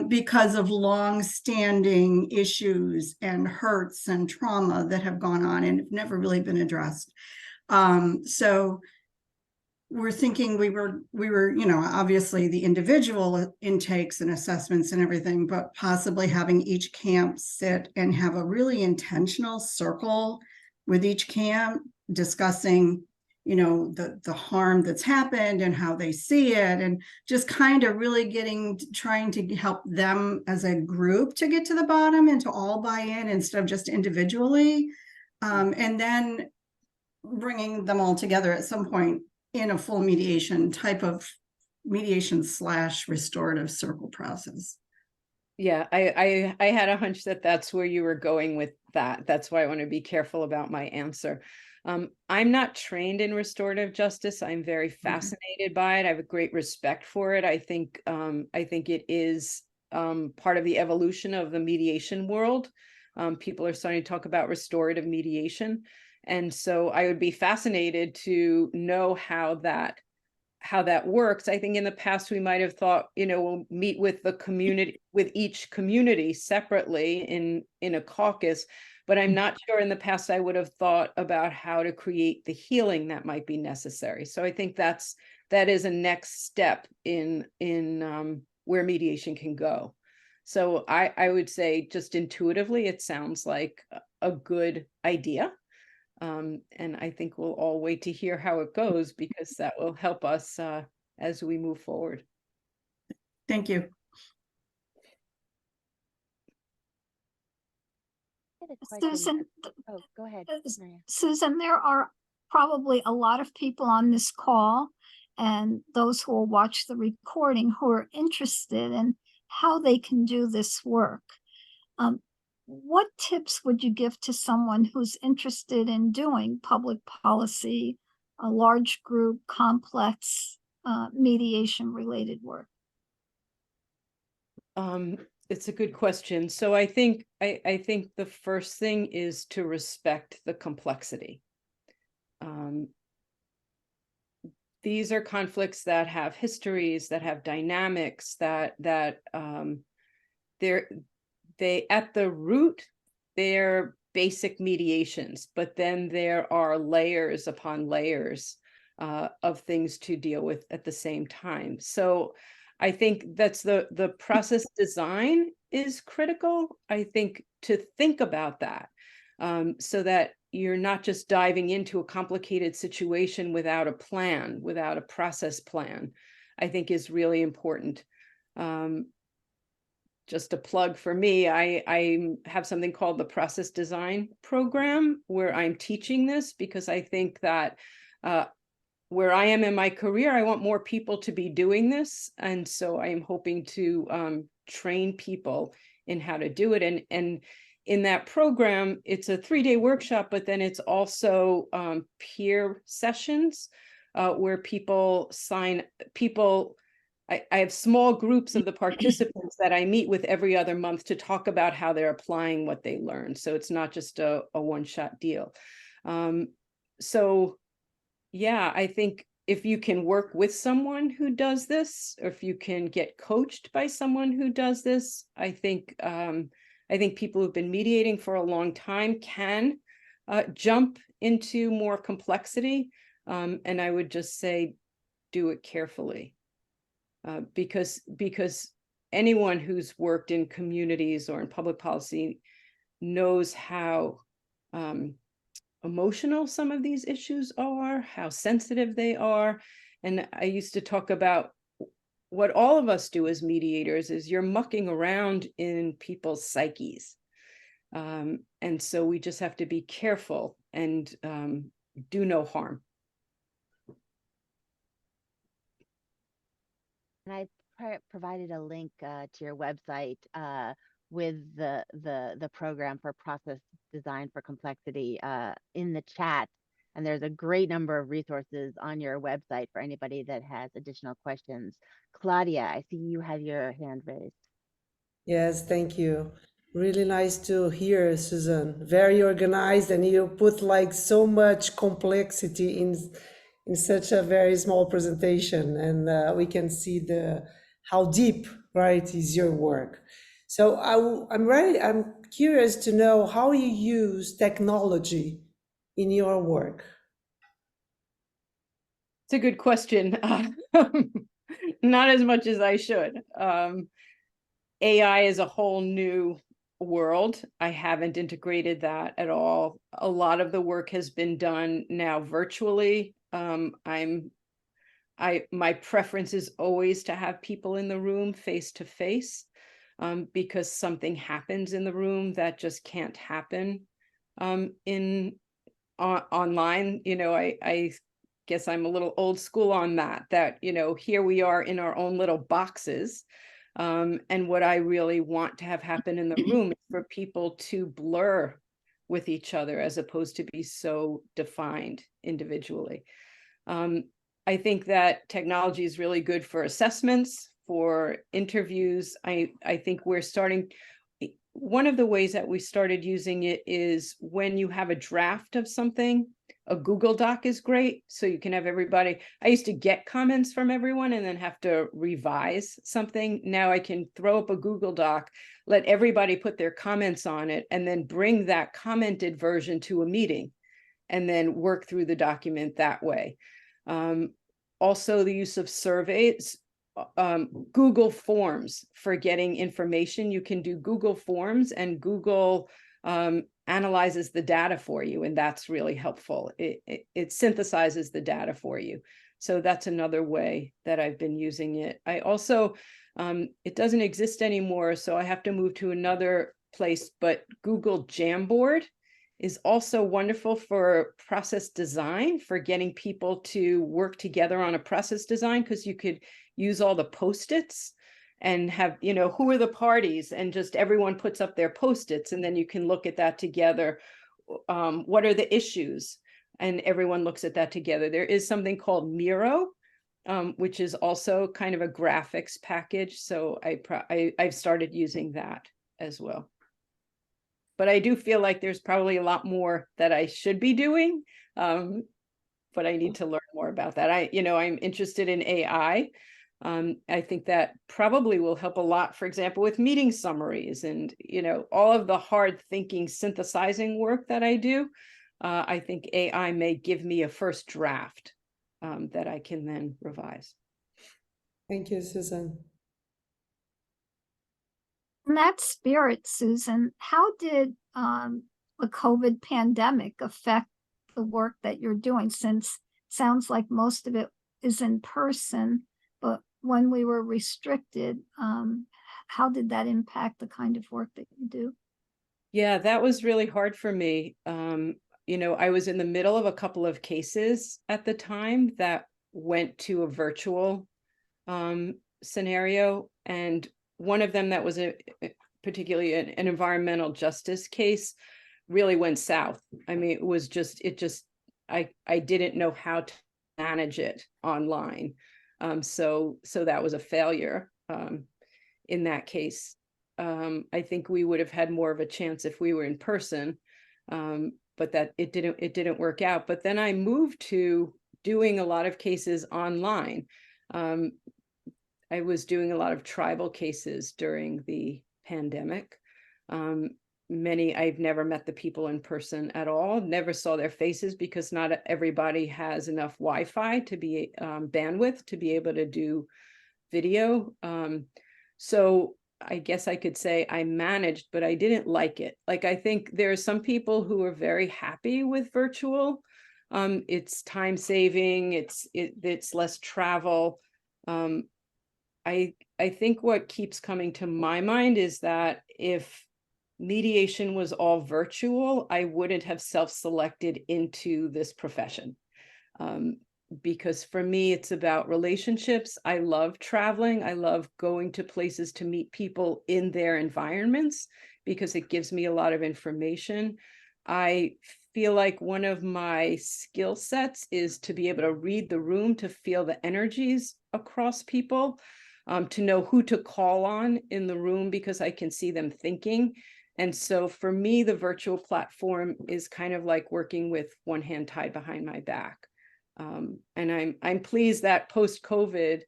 because of long-standing issues and hurts and trauma that have gone on and have never really been addressed. So we're thinking we were, obviously the individual intakes and assessments and everything, but possibly having each camp sit and have a really intentional circle with each camp discussing the harm that's happened and how they see it, and just kind of really trying to help them as a group to get to the bottom and to all buy in instead of just individually, and then bringing them all together at some point in a full mediation / restorative circle process. Yeah, I had a hunch that that's where you were going with that. That's why I want to be careful about my answer. I'm not trained in restorative justice. I'm very fascinated by it. I have a great respect for it. I think it is part of the evolution of the mediation world. People are starting to talk about restorative mediation. And so I would be fascinated to know how that works. I think in the past we might have thought, we'll meet with the community, with each community separately in a caucus, but I'm not sure in the past I would have thought about how to create the healing that might be necessary. So I think that is a next step in where mediation can go. So I would say just intuitively, it sounds like a good idea. And I think we'll all wait to hear how it goes, because that will help us as we move forward. Thank you. had a question. Susan, Oh, go ahead, Maria. Susan, there are probably a lot of people on this call and those who will watch the recording who are interested in how they can do this work. What tips would you give to someone who's interested in doing public policy, a large group, complex mediation related work? It's a good question. So I think the first thing is to respect the complexity. These are conflicts that have histories, that have dynamics, that they at the root, they're basic mediations, but then there are layers upon layers of things to deal with at the same time. So I think that's the process design is critical, I think, to think about that, so that you're not just diving into a complicated situation without a plan, without a process plan, I think is really important. Just a plug for me, I have something called the Process Design Program where I'm teaching this because I think that where I am in my career, I want more people to be doing this. And so I am hoping to train people in how to do it. And in that program, it's a 3-day workshop, but then it's also peer sessions where I have small groups of the participants that I meet with every other month to talk about how they're applying what they learned. So it's not just a one-shot deal. So yeah, I think if you can work with someone who does this, or if you can get coached by someone who does this, I think people who've been mediating for a long time can jump into more complexity. And I would just say, do it carefully. Because anyone who's worked in communities or in public policy knows how emotional some of these issues are, how sensitive they are. And I used to talk about what all of us do as mediators is you're mucking around in people's psyches. And so we just have to be careful and do no harm. And I provided a link to your website with the program for process design for complexity in the chat. And there's a great number of resources on your website for anybody that has additional questions. Claudia, I see you have your hand raised. Yes, thank you. Really nice to hear, Susan. Very organized, and you put like so much complexity in such a very small presentation, and we can see how deep, right, is your work. So I'm curious to know how you use technology in your work. It's a good question. Not as much as I should. AI is a whole new world. I haven't integrated that at all. A lot of the work has been done now virtually. My preference is always to have people in the room face to face, because something happens in the room that just can't happen online. You know, I guess I'm a little old school on that, you know, here we are in our own little boxes. And what I really want to have happen in the room is for people to blur with each other as opposed to be so defined individually. I think that technology is really good for assessments, for interviews. I think one of the ways that we started using it is when you have a draft of something, a Google Doc is great. So you can have everybody. I used to get comments from everyone and then have to revise something. Now I can throw up a Google Doc, let everybody put their comments on it, and then bring that commented version to a meeting and then work through the document that way. Also, the use of surveys, Google Forms for getting information. You can do Google Forms, and Google analyzes the data for you, and that's really helpful. It synthesizes the data for you. So that's another way that I've been using it. I also, it doesn't exist anymore, so I have to move to another place, but Google Jamboard is also wonderful for process design, for getting people to work together on a process design, because you could use all the Post-its and have, you know, who are the parties, and just everyone puts up their Post-its, and then you can look at that together. What are the issues? And everyone looks at that together. There is something called Miro, which is also kind of a graphics package. So I've started using that as well. But I do feel like there's probably a lot more that I should be doing, but I need to learn more about that. I'm interested in AI. I think that probably will help a lot, for example, with meeting summaries and, all of the hard thinking, synthesizing work that I do. I think AI may give me a first draft that I can then revise. Thank you, Susan. In that spirit, Susan, how did the COVID pandemic affect the work that you're doing? Since it sounds like most of it is in person, but when we were restricted, how did that impact the kind of work that you do? Yeah, that was really hard for me. I was in the middle of a couple of cases at the time that went to a virtual scenario, and one of them that was particularly an environmental justice case really went south. I mean, it was just I didn't know how to manage it online. So that was a failure in that case. I think we would have had more of a chance if we were in person, but that it didn't work out. But then I moved to doing a lot of cases online. I was doing a lot of tribal cases during the pandemic. I've never met the people in person at all, never saw their faces, because not everybody has enough Wi-Fi to be bandwidth to be able to do video. So I guess I could say I managed, but I didn't like it. Like, I think there are some people who are very happy with virtual. It's time saving, it's less travel. I think what keeps coming to my mind is that if mediation was all virtual, I wouldn't have self-selected into this profession. Because for me, it's about relationships. I love traveling. I love going to places to meet people in their environments, because it gives me a lot of information. I feel like one of my skill sets is to be able to read the room, to feel the energies across people, to know who to call on in the room, because I can see them thinking. And so for me, the virtual platform is kind of like working with one hand tied behind my back. And I'm pleased that post-COVID,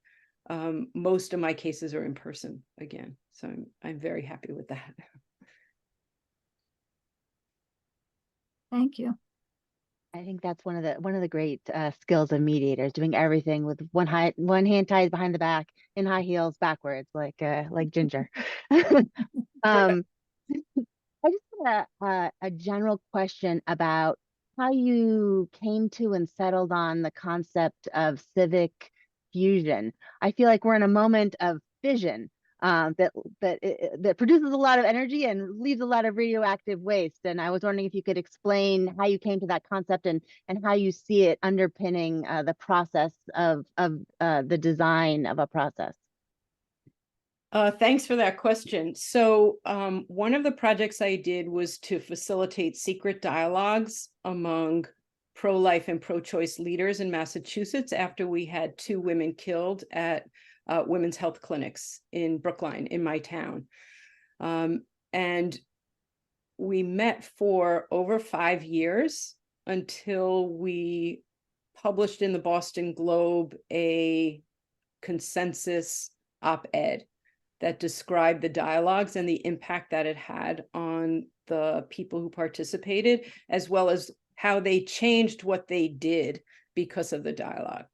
most of my cases are in person again. So I'm very happy with that. Thank you. I think that's one of the great skills of mediators, doing everything with one hand tied behind the back, in high heels, backwards, like Ginger. I just had a general question about how you came to and settled on the concept of civic fusion. I feel like we're in a moment of fission that produces a lot of energy and leaves a lot of radioactive waste. And I was wondering if you could explain how you came to that concept and how you see it underpinning the process of the design of a process. Thanks for that question. So one of the projects I did was to facilitate secret dialogues among pro-life and pro-choice leaders in Massachusetts after we had 2 women killed at women's health clinics in Brookline, in my town. And we met for over 5 years until we published in the Boston Globe a consensus op-ed that described the dialogues and the impact that it had on the people who participated, as well as how they changed what they did because of the dialogue.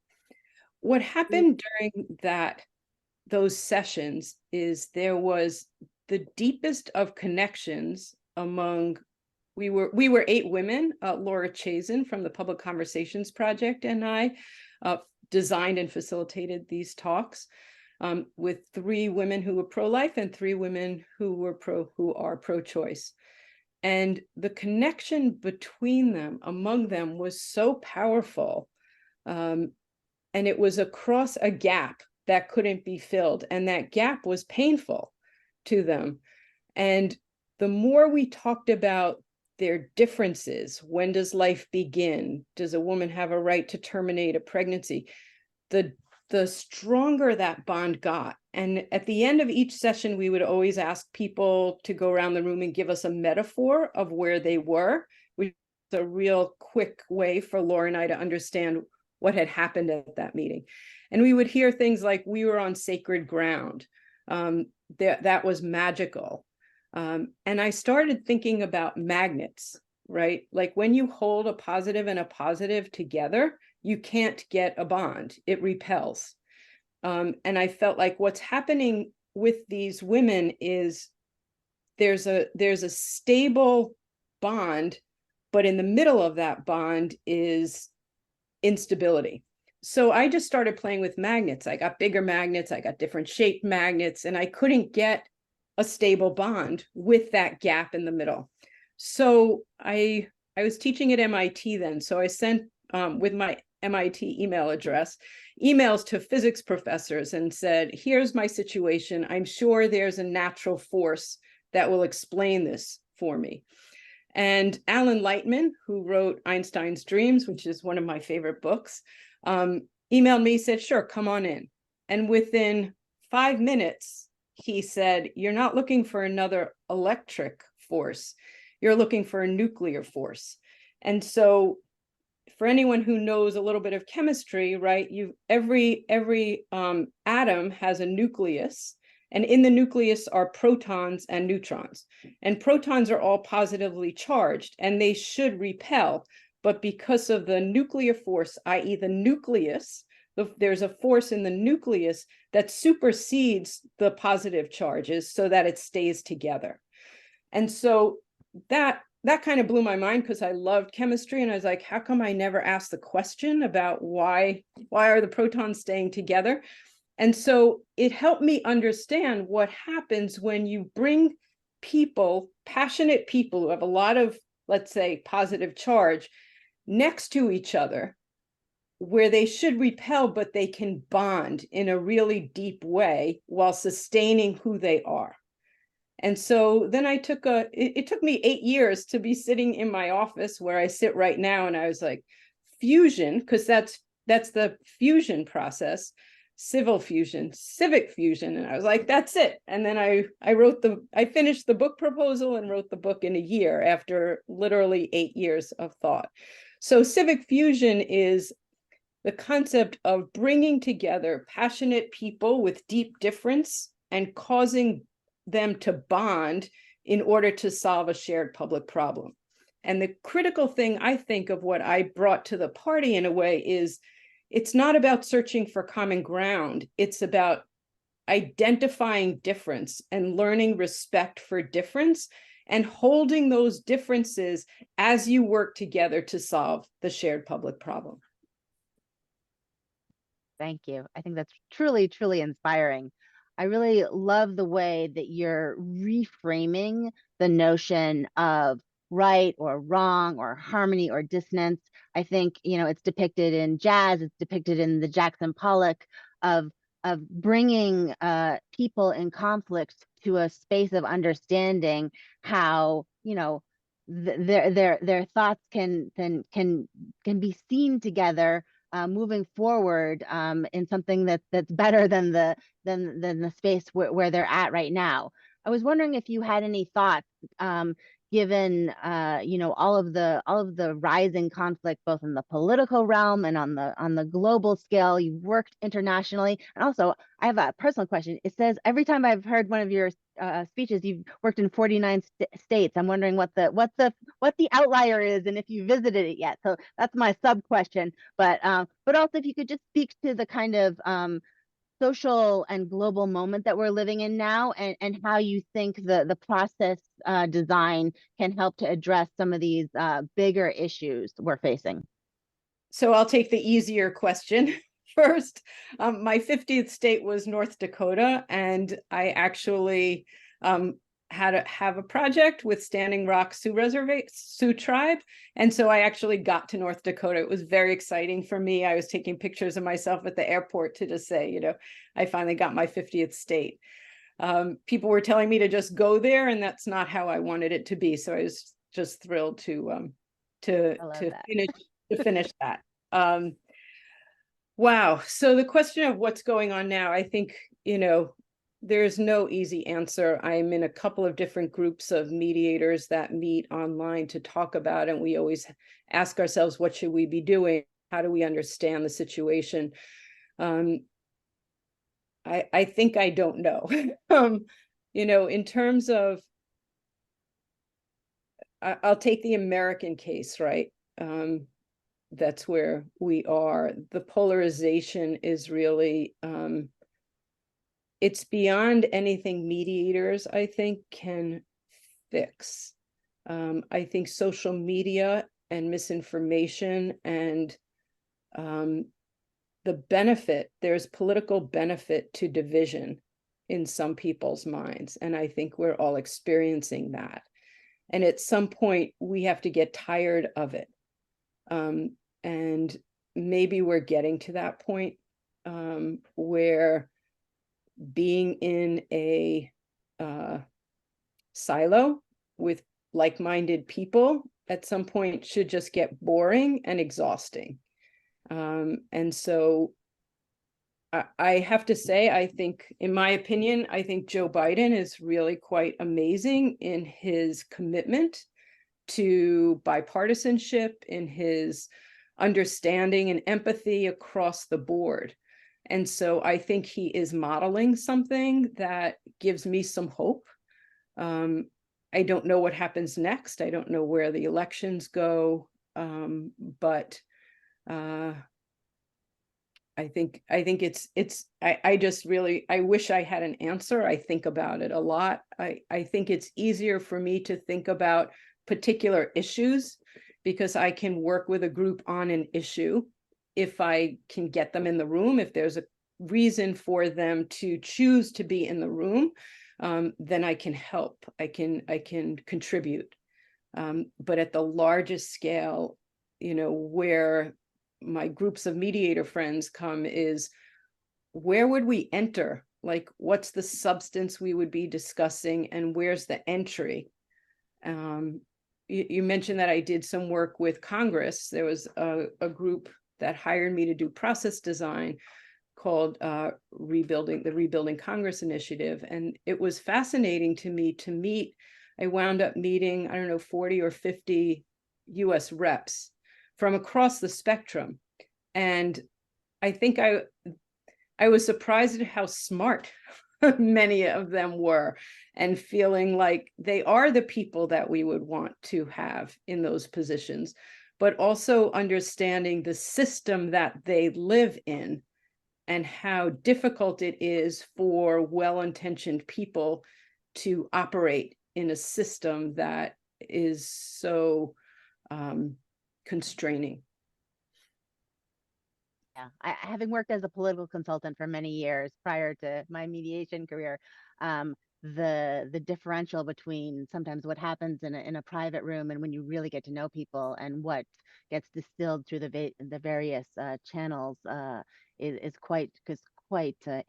What happened during those sessions is there was the deepest of connections among, we were 8 women, Laura Chazen from the Public Conversations Project and I designed and facilitated these talks. with 3 women who were pro-life and 3 women who are pro-choice. And the connection between them, among them, was so powerful. And it was across a gap that couldn't be filled. And that gap was painful to them. And the more we talked about their differences, when does life begin? Does a woman have a right to terminate a pregnancy? The stronger that bond got. And at the end of each session, we would always ask people to go around the room and give us a metaphor of where they were, which is a real quick way for Laura and I to understand what had happened at that meeting. And we would hear things like, we were on sacred ground. That was magical. And I started thinking about magnets, right? Like when you hold a positive and a positive together, you can't get a bond, it repels. And I felt like what's happening with these women is there's a stable bond, but in the middle of that bond is instability. So I just started playing with magnets. I got bigger magnets, I got different shaped magnets, and I couldn't get a stable bond with that gap in the middle. So I was teaching at MIT then. So I sent with my MIT email address emails to physics professors and said, here's my situation. I'm sure there's a natural force that will explain this for me. And Alan Lightman, who wrote Einstein's Dreams, which is one of my favorite books, emailed me, said, sure, come on in. And within 5 minutes, he said, you're not looking for another electric force. You're looking for a nuclear force. And so for anyone who knows a little bit of chemistry, right, every atom has a nucleus, and in the nucleus are protons and neutrons. And protons are all positively charged, and they should repel. But because of the nuclear force, i.e. the nucleus, there's a force in the nucleus that supersedes the positive charges so that it stays together. And so that kind of blew my mind because I loved chemistry, and I was like, how come I never asked the question about why are the protons staying together? And so it helped me understand what happens when you bring people, passionate people who have a lot of, let's say, positive charge next to each other, where they should repel, but they can bond in a really deep way while sustaining who they are. And so then it took me 8 years to be sitting in my office where I sit right now. And I was like, fusion, because that's the fusion process, civil fusion, civic fusion. And I was like, that's it. And then I finished the book proposal and wrote the book in a year after literally 8 years of thought. So civic fusion is the concept of bringing together passionate people with deep difference and causing them to bond in order to solve a shared public problem. And the critical thing, I think, of what I brought to the party in a way is it's not about searching for common ground. It's about identifying difference and learning respect for difference and holding those differences as you work together to solve the shared public problem. Thank you. I think that's truly, truly inspiring. I really love the way that you're reframing the notion of right or wrong or harmony or dissonance. I think, it's depicted in jazz, it's depicted in the Jackson Pollock of bringing people in conflict to a space of understanding how, their thoughts can be seen together moving forward in something that's better than the space where they're at right now. I was wondering if you had any thoughts, given all of the rising conflict, both in the political realm and on the global scale. You've worked internationally, and also I have a personal question. It says every time I've heard one of your speeches, you've worked in 49 states. I'm wondering what the outlier is, and if you visited it yet. So that's my sub question. But also if you could just speak to the kind of social and global moment that we're living in now, and how you think the process design can help to address some of these bigger issues we're facing. So I'll take the easier question first. My 50th state was North Dakota, and I actually had to have a project with Standing Rock Sioux Tribe. And so I actually got to North Dakota. It was very exciting for me. I was taking pictures of myself at the airport to just say, I finally got my 50th state. People were telling me to just go there, and that's not how I wanted it to be. So I was just thrilled to finish that. Wow. So the question of what's going on now, I think, there's no easy answer. I'm in a couple of different groups of mediators that meet online to talk about, and we always ask ourselves, what should we be doing? How do we understand the situation? I think I don't know. In terms of, I'll take the American case, right? That's where we are. The polarization is really, it's beyond anything mediators, I think, can fix. I think social media and misinformation and the benefit, there's political benefit to division in some people's minds. And I think we're all experiencing that. And at some point, we have to get tired of it. And maybe we're getting to that point where being in a silo with like-minded people at some point should just get boring and exhausting. And so I have to say, I think, in my opinion, I think Joe Biden is really quite amazing in his commitment to bipartisanship, in his understanding and empathy across the board. And so I think he is modeling something that gives me some hope. I don't know what happens next. I don't know where the elections go, but I think I just really, I wish I had an answer. I think about it a lot. I think it's easier for me to think about particular issues because I can work with a group on an issue. If I can get them in the room, if there's a reason for them to choose to be in the room, then I can help, I can contribute. But at the largest scale, where my groups of mediator friends come is, where would we enter? Like, what's the substance we would be discussing, and where's the entry? You mentioned that I did some work with Congress. There was a group that hired me to do process design called Rebuilding Congress Initiative. And it was fascinating to me to meet. I wound up meeting, 40 or 50 US reps from across the spectrum. And I think I was surprised at how smart many of them were, and feeling like they are the people that we would want to have in those positions, but also understanding the system that they live in and how difficult it is for well-intentioned people to operate in a system that is so constraining. Yeah, having worked as a political consultant for many years prior to my mediation career, the differential between sometimes what happens in a private room and when you really get to know people, and what gets distilled through the various channels is quite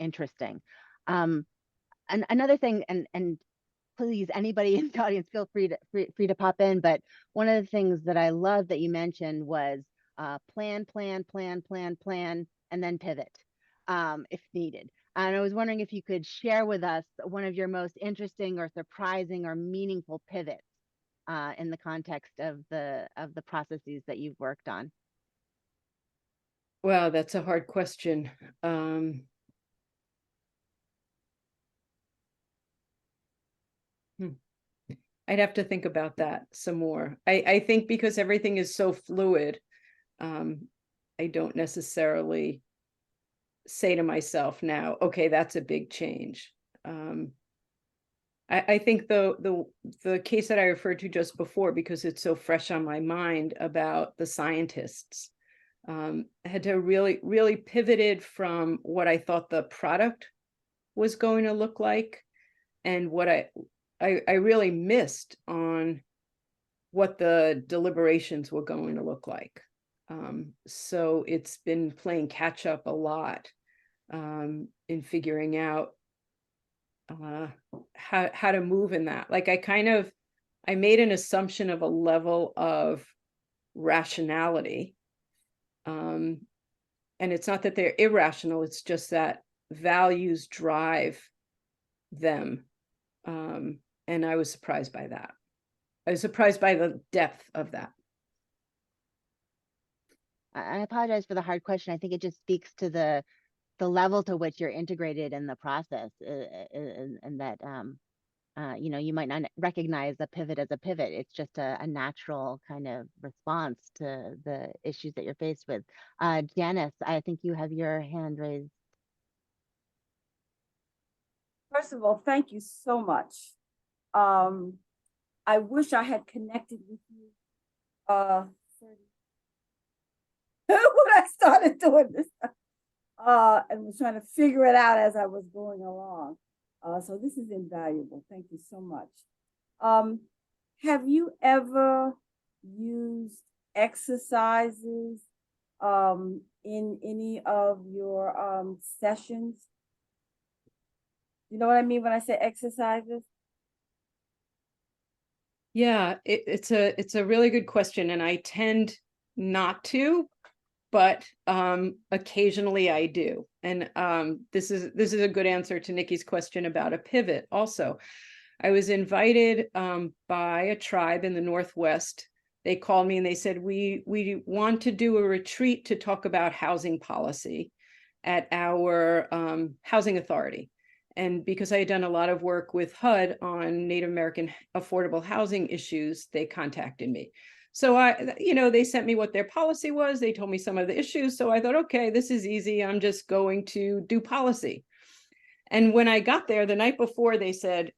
interesting. And another thing, and please, anybody in the audience, feel free to pop in. But one of the things that I love that you mentioned was plan, and then pivot if needed. And I was wondering if you could share with us one of your most interesting or surprising or meaningful pivots in the context of the processes that you've worked on. Wow, that's a hard question. I'd have to think about that some more. I think because everything is so fluid, I don't necessarily say to myself now, okay, that's a big change. I think the case that I referred to just before, because it's so fresh on my mind, about the scientists. I had to really pivoted from what I thought the product was going to look like, and what I really missed on what the deliberations were going to look like. So it's been playing catch up a lot in figuring out how to move in that. Like I made an assumption of a level of rationality. And it's not that they're irrational, it's just that values drive them. And I was surprised by that. I was surprised by the depth of that. I apologize for the hard question. I think it just speaks to the level to which you're integrated in the process, and that you know, you might not recognize a pivot as a pivot. It's just a natural kind of response to the issues that you're faced with. Janice, I think you have your hand raised. First of all, thank you so much. I wish I had connected with you when I started doing this, and was trying to figure it out as I was going along. So this is invaluable. Thank you so much. Have you ever used exercises in any of your sessions? You know what I mean when I say exercises? Yeah, it's a really good question, and I tend not to, but occasionally I do. And this is a good answer to Nikki's question about a pivot also. I was invited by a tribe in the Northwest. They called me and they said, we want to do a retreat to talk about housing policy at our housing authority. And because I had done a lot of work with HUD on Native American affordable housing issues, they contacted me. So they sent me what their policy was. They told me some of the issues. So I thought, okay, this is easy. I'm just going to do policy. And when I got there the night before, they said,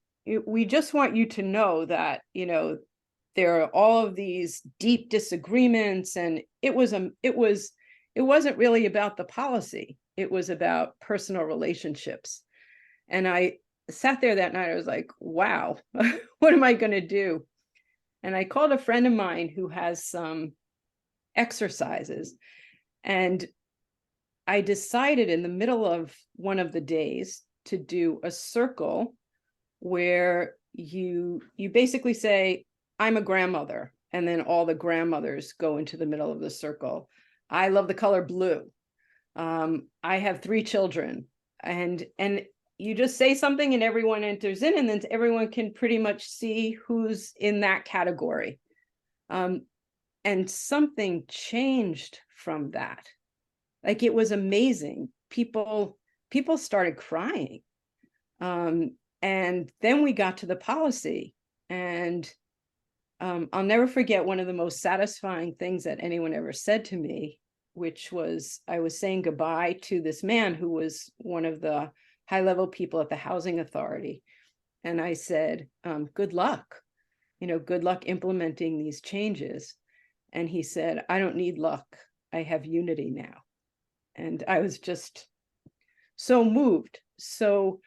we just want you to know that, there are all of these deep disagreements, and it wasn't really about the policy. It was about personal relationships. And I sat there that night. I was like, wow, what am I going to do? And I called a friend of mine who has some exercises. And I decided in the middle of one of the days to do a circle where you basically say, I'm a grandmother. And then all the grandmothers go into the middle of the circle. I love the color blue. I have 3 children. And you just say something and everyone enters in, and then everyone can pretty much see who's in that category. And something changed from that. Like, it was amazing. People started crying. And then we got to the policy, and I'll never forget one of the most satisfying things that anyone ever said to me, which was, I was saying goodbye to this man who was one of the high-level people at the housing authority. And I said, good luck, good luck implementing these changes. And he said, I don't need luck. I have unity now. And I was just so moved. So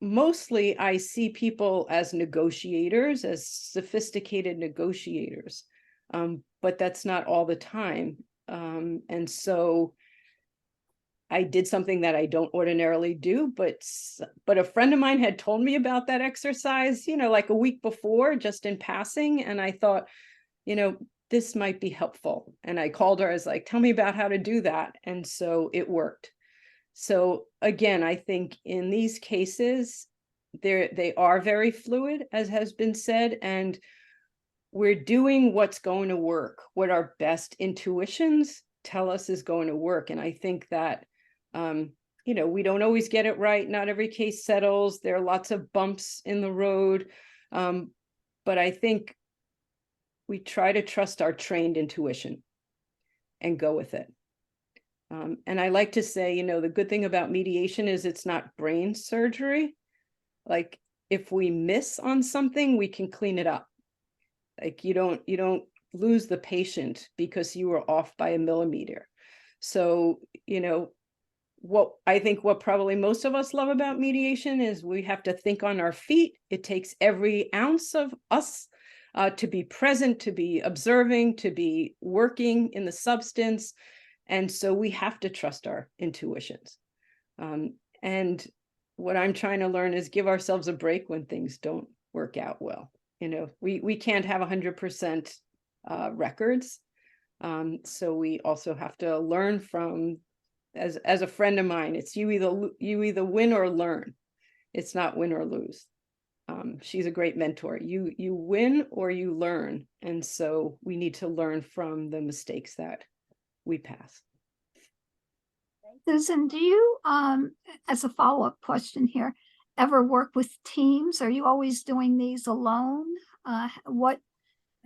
mostly I see people as negotiators, as sophisticated negotiators, but that's not all the time. And so I did something that I don't ordinarily do, but a friend of mine had told me about that exercise, like a week before, just in passing. And I thought, this might be helpful. And I called her, I was like, tell me about how to do that. And so it worked. So again, I think in these cases, they are very fluid, as has been said, and we're doing what's going to work, what our best intuitions tell us is going to work. And I think that we don't always get it right. Not every case settles. There are lots of bumps in the road. But I think we try to trust our trained intuition and go with it. And I like to say, the good thing about mediation is it's not brain surgery. Like, if we miss on something, we can clean it up. Like, you don't lose the patient because you were off by a millimeter. So, what probably most of us love about mediation is we have to think on our feet. It takes every ounce of us to be present, to be observing, to be working in the substance. And so we have to trust our intuitions. And what I'm trying to learn is give ourselves a break when things don't work out well. We can't have 100% records. So we also have to learn from, as a friend of mine, it's you either win or learn. It's not win or lose. She's a great mentor. You win or you learn. And so we need to learn from the mistakes that we pass. Susan, do you, as a follow-up question here, ever work with teams? Are you always doing these alone? What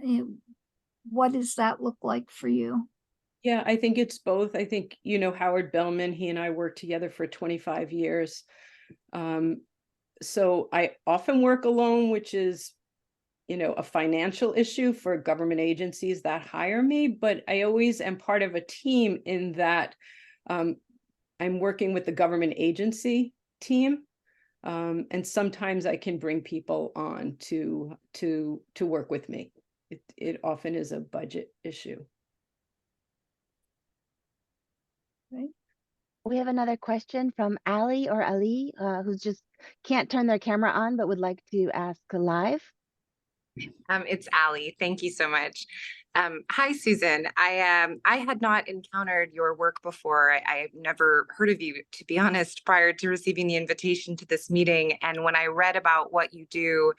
does that look like for you? Yeah, I think it's both. I think, Howard Bellman, he and I worked together for 25 years. So I often work alone, which is, a financial issue for government agencies that hire me, but I always am part of a team in that I'm working with the government agency team. And sometimes I can bring people on to work with me. It often is a budget issue. Right. We have another question from Ali who's just can't turn their camera on, but would like to ask live. It's Ali. Thank you so much. Hi, Susan. I had not encountered your work before. I've never heard of you, to be honest, prior to receiving the invitation to this meeting. And when I read about what you do,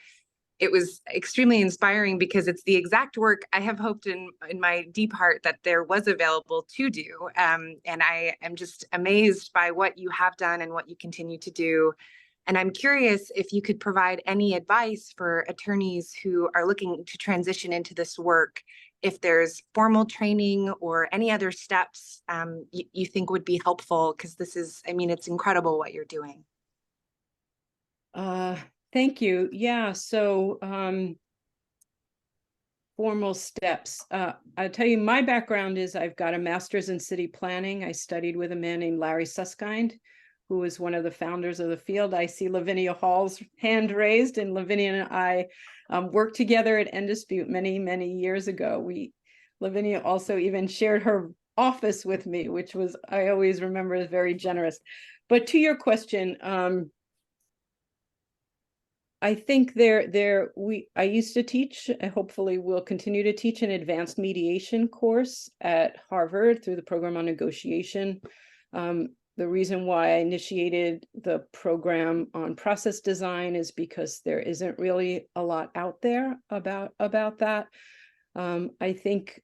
it was extremely inspiring because it's the exact work I have hoped in my deep heart that there was available to do. And I am just amazed by what you have done and what you continue to do. And I'm curious if you could provide any advice for attorneys who are looking to transition into this work, if there's formal training or any other steps you think would be helpful, because this is, it's incredible what you're doing. Thank you. Yeah, so formal steps. I'll tell you, my background is I've got a master's in city planning. I studied with a man named Larry Susskind, who was one of the founders of the field. I see Lavinia Hall's hand raised, and Lavinia and I worked together at Endispute many, many years ago. Lavinia also even shared her office with me, which was, I always remember, as very generous. But to your question, I think I used to teach, and hopefully will continue to teach, an advanced mediation course at Harvard through the program on negotiation. The reason why I initiated the program on process design is because there isn't really a lot out there about that. I think,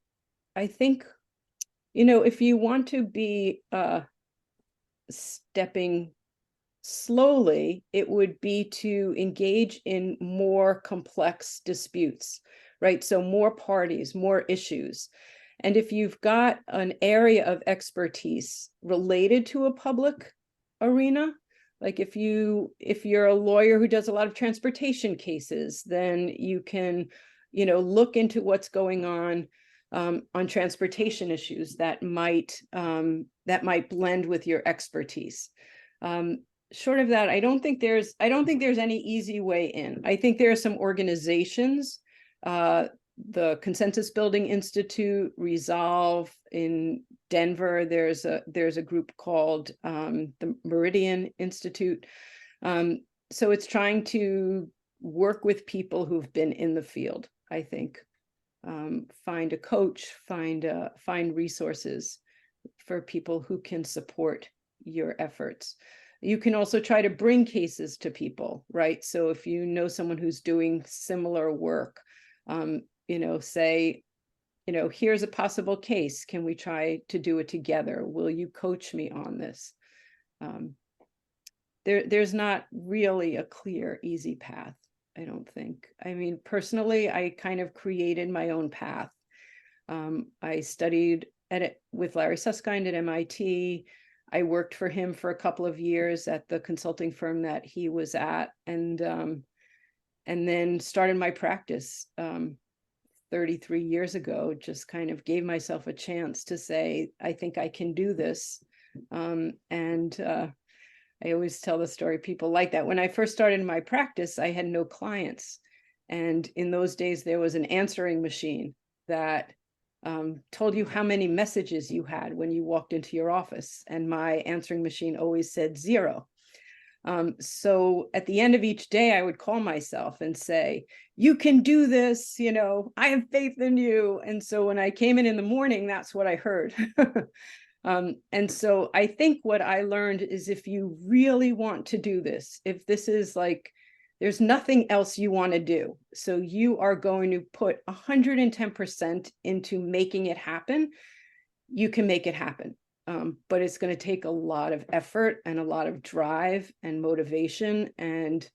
if you want to be stepping slowly, it would be to engage in more complex disputes, right? So more parties, more issues. And if you've got an area of expertise related to a public arena, like if you're a lawyer who does a lot of transportation cases, then you can, look into what's going on transportation issues that might blend with your expertise. Short of that, I don't think there's any easy way in. I think there are some organizations, the Consensus Building Institute, Resolve in Denver. There's a group called the Meridian Institute. So it's trying to work with people who've been in the field, I think. Find a coach, find resources for people who can support your efforts. You can also try to bring cases to people, right? So if you know someone who's doing similar work, say, here's a possible case. Can we try to do it together? Will you coach me on this? There's not really a clear, easy path, I don't think. Personally, I kind of created my own path. I studied with Larry Susskind at MIT. I worked for him for a couple of years at the consulting firm that he was at, and then started my practice 33 years ago, just kind of gave myself a chance to say, I think I can do this. I always tell the story, people like that. When I first started in my practice, I had no clients. And in those days, there was an answering machine that told you how many messages you had when you walked into your office. And my answering machine always said 0. So at the end of each day, I would call myself and say, you can do this, you know, I have faith in you. And so when I came in the morning, that's what I heard. And so I think what I learned is if you really want to do this, if this is like, there's nothing else you want to do, so you are going to put 110% into making it happen, you can make it happen. But it's going to take a lot of effort and a lot of drive and motivation and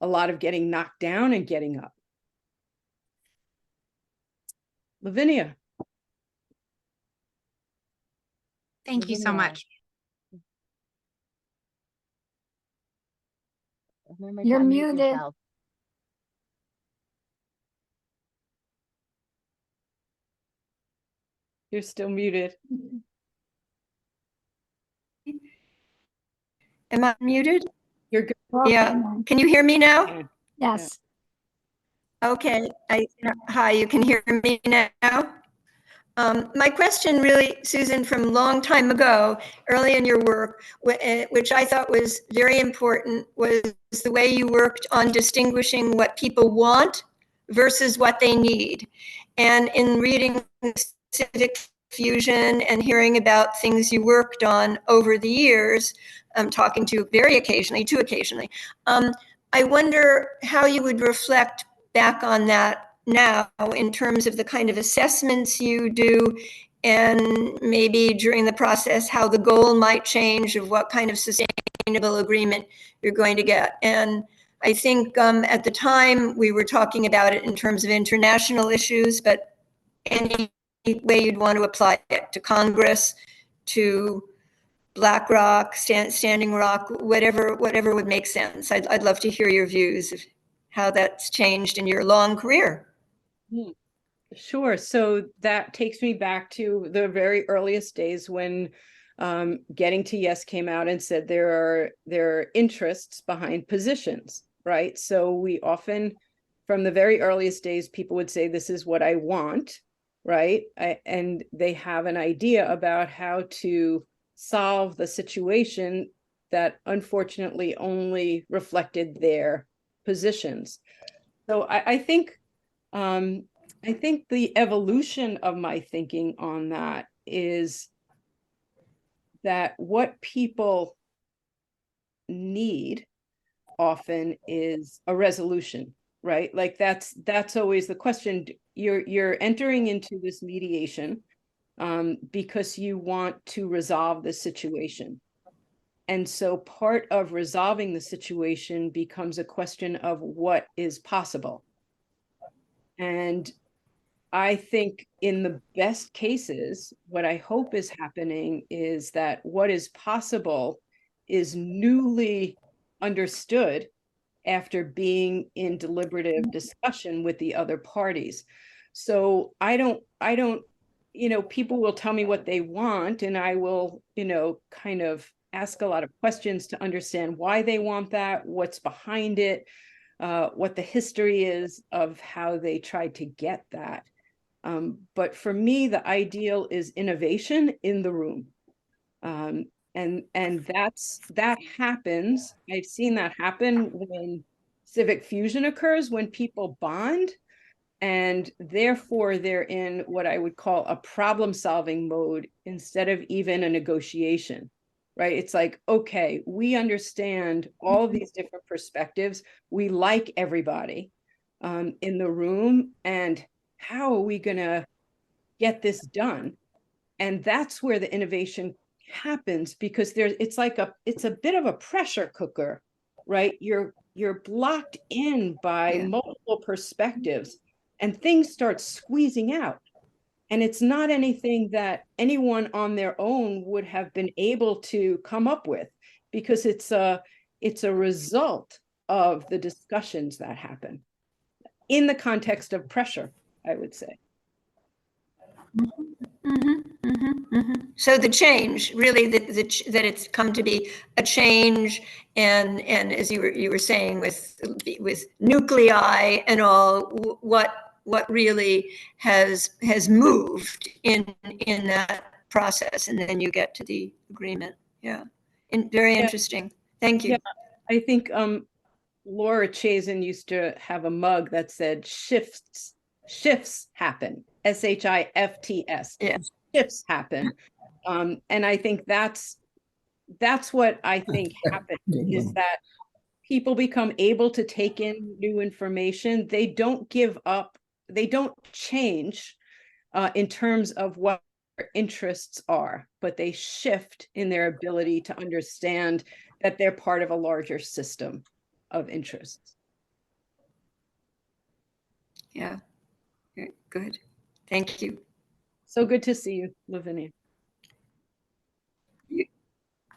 a lot of getting knocked down and getting up. Lavinia. Thank you so much. Remember You're to unmute muted. yourself. You're still muted. Am I muted? You're good. Yeah. Okay, Can you hear me now? yes, Okay. Hi, you can hear me now? My question really, Susan, from a long time ago, early in your work, which I thought was very important, was the way you worked on distinguishing what people want versus what they need. And in reading Civic Fusion and hearing about things you worked on over the years, talking to occasionally, I wonder how you would reflect back on that now in terms of the kind of assessments you do, and maybe during the process how the goal might change of what kind of sustainable agreement you're going to get. And I think at the time we were talking about it in terms of international issues, but any way you'd want to apply it to Congress, to BlackRock, Standing Rock, whatever would make sense. I'd love to hear your views of how that's changed in your long career. Sure. So that takes me back to the very earliest days when Getting to Yes came out and said there are interests behind positions, right? So we often, from the very earliest days, people would say, this is what I want, right? And they have an idea about how to solve the situation that unfortunately only reflected their positions. So I think the evolution of my thinking on that is that what people need often is a resolution, right? Like that's always the question. You're entering into this mediation because you want to resolve the situation. And so part of resolving the situation becomes a question of what is possible. And I think in the best cases, what I hope is happening is that what is possible is newly understood after being in deliberative discussion with the other parties. So I don't, people will tell me what they want, and I will, kind of ask a lot of questions to understand why they want that, what's behind it, what the history is of how they tried to get that. But for me, the ideal is innovation in the room. And that happens. I've seen that happen when civic fusion occurs, when people bond, and therefore they're in what I would call a problem-solving mode instead of even a negotiation, right? It's like, okay, we understand all of these different perspectives. We like everybody in the room, and how are we going to get this done? And that's where the innovation happens, because it's a bit of a pressure cooker, right? You're blocked in by multiple perspectives, and things start squeezing out. And it's not anything that anyone on their own would have been able to come up with, because it's a result of the discussions that happen in the context of pressure, I would say. So the change, really, that it's come to be a change, and as you were saying with nuclei and all, what really has moved in that process, and then you get to the agreement. Yeah, and very interesting. Thank you. Yeah, I think Laura Chazen used to have a mug that said shifts happen, SHIFTS. Yeah. Shifts happen. And I think that's what I think happened, is that people become able to take in new information. They don't give up, they don't change in terms of what their interests are, but they shift in their ability to understand that they're part of a larger system of interests. Yeah, good. Thank you. So good to see you, Lavinia.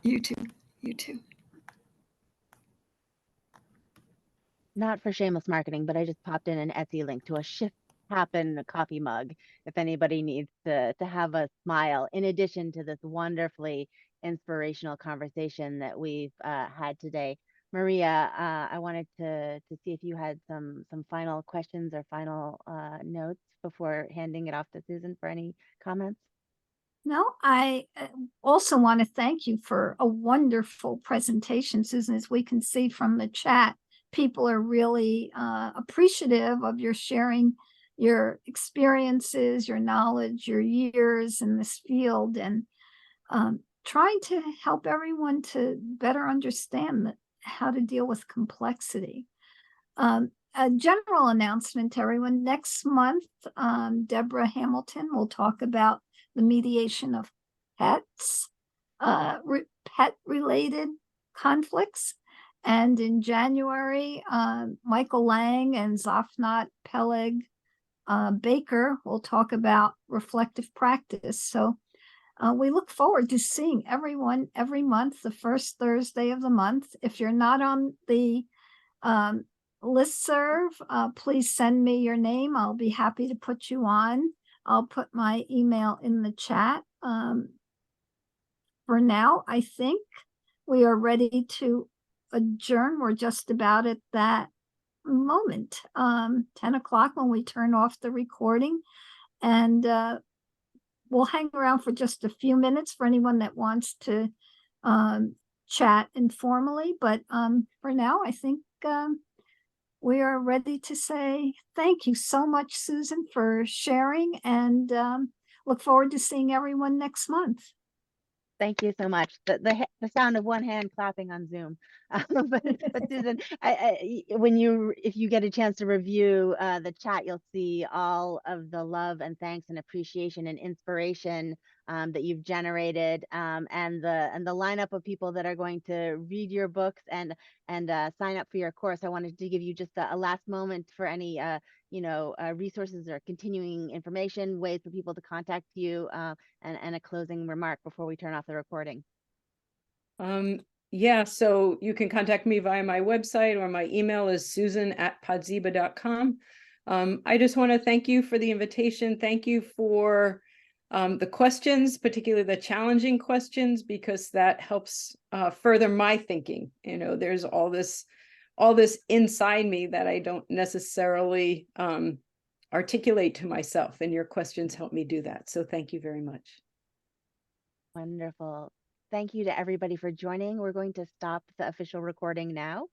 You too. You too. Not for shameless marketing, but I just popped in an Etsy link to a Shift Happen coffee mug if anybody needs to have a smile, in addition to this wonderfully inspirational conversation that we've had today. Maria, I wanted to see if you had some final questions or final notes before handing it off to Susan for any comments. No, I also want to thank you for a wonderful presentation, Susan. As we can see from the chat, people are really appreciative of your sharing your experiences, your knowledge, your years in this field, and trying to help everyone to better understand how to deal with complexity. A general announcement to everyone: next month, Deborah Hamilton will talk about the mediation of pets, pet-related conflicts. And in January, Michael Lang and Zafnat Peleg Baker will talk about reflective practice. So we look forward to seeing everyone every month, the first Thursday of the month. If you're not on the listserv, please send me your name. I'll be happy to put you on. I'll put my email in the chat. For now, I think we are ready to adjourn. We're just about at that moment, 10 o'clock, when we turn off the recording. And we'll hang around for just a few minutes for anyone that wants to chat informally. But for now, I think we are ready to say thank you so much, Susan, for sharing, and look forward to seeing everyone next month. Thank you so much. The sound of one hand clapping on Zoom. But Susan, if you get a chance to review the chat, you'll see all of the love and thanks and appreciation and inspiration that you've generated, and the lineup of people that are going to read your books and sign up for your course. I wanted to give you just a last moment for any resources or continuing information, ways for people to contact you, and a closing remark before we turn off the recording. Yeah, so you can contact me via my website, or my email is susan@podziba.com. I just want to thank you for the invitation. Thank you for the questions, particularly the challenging questions, because that helps further my thinking. There's all this inside me that I don't necessarily articulate to myself, and your questions help me do that. So thank you very much. Wonderful. Thank you to everybody for joining. We're going to stop the official recording now.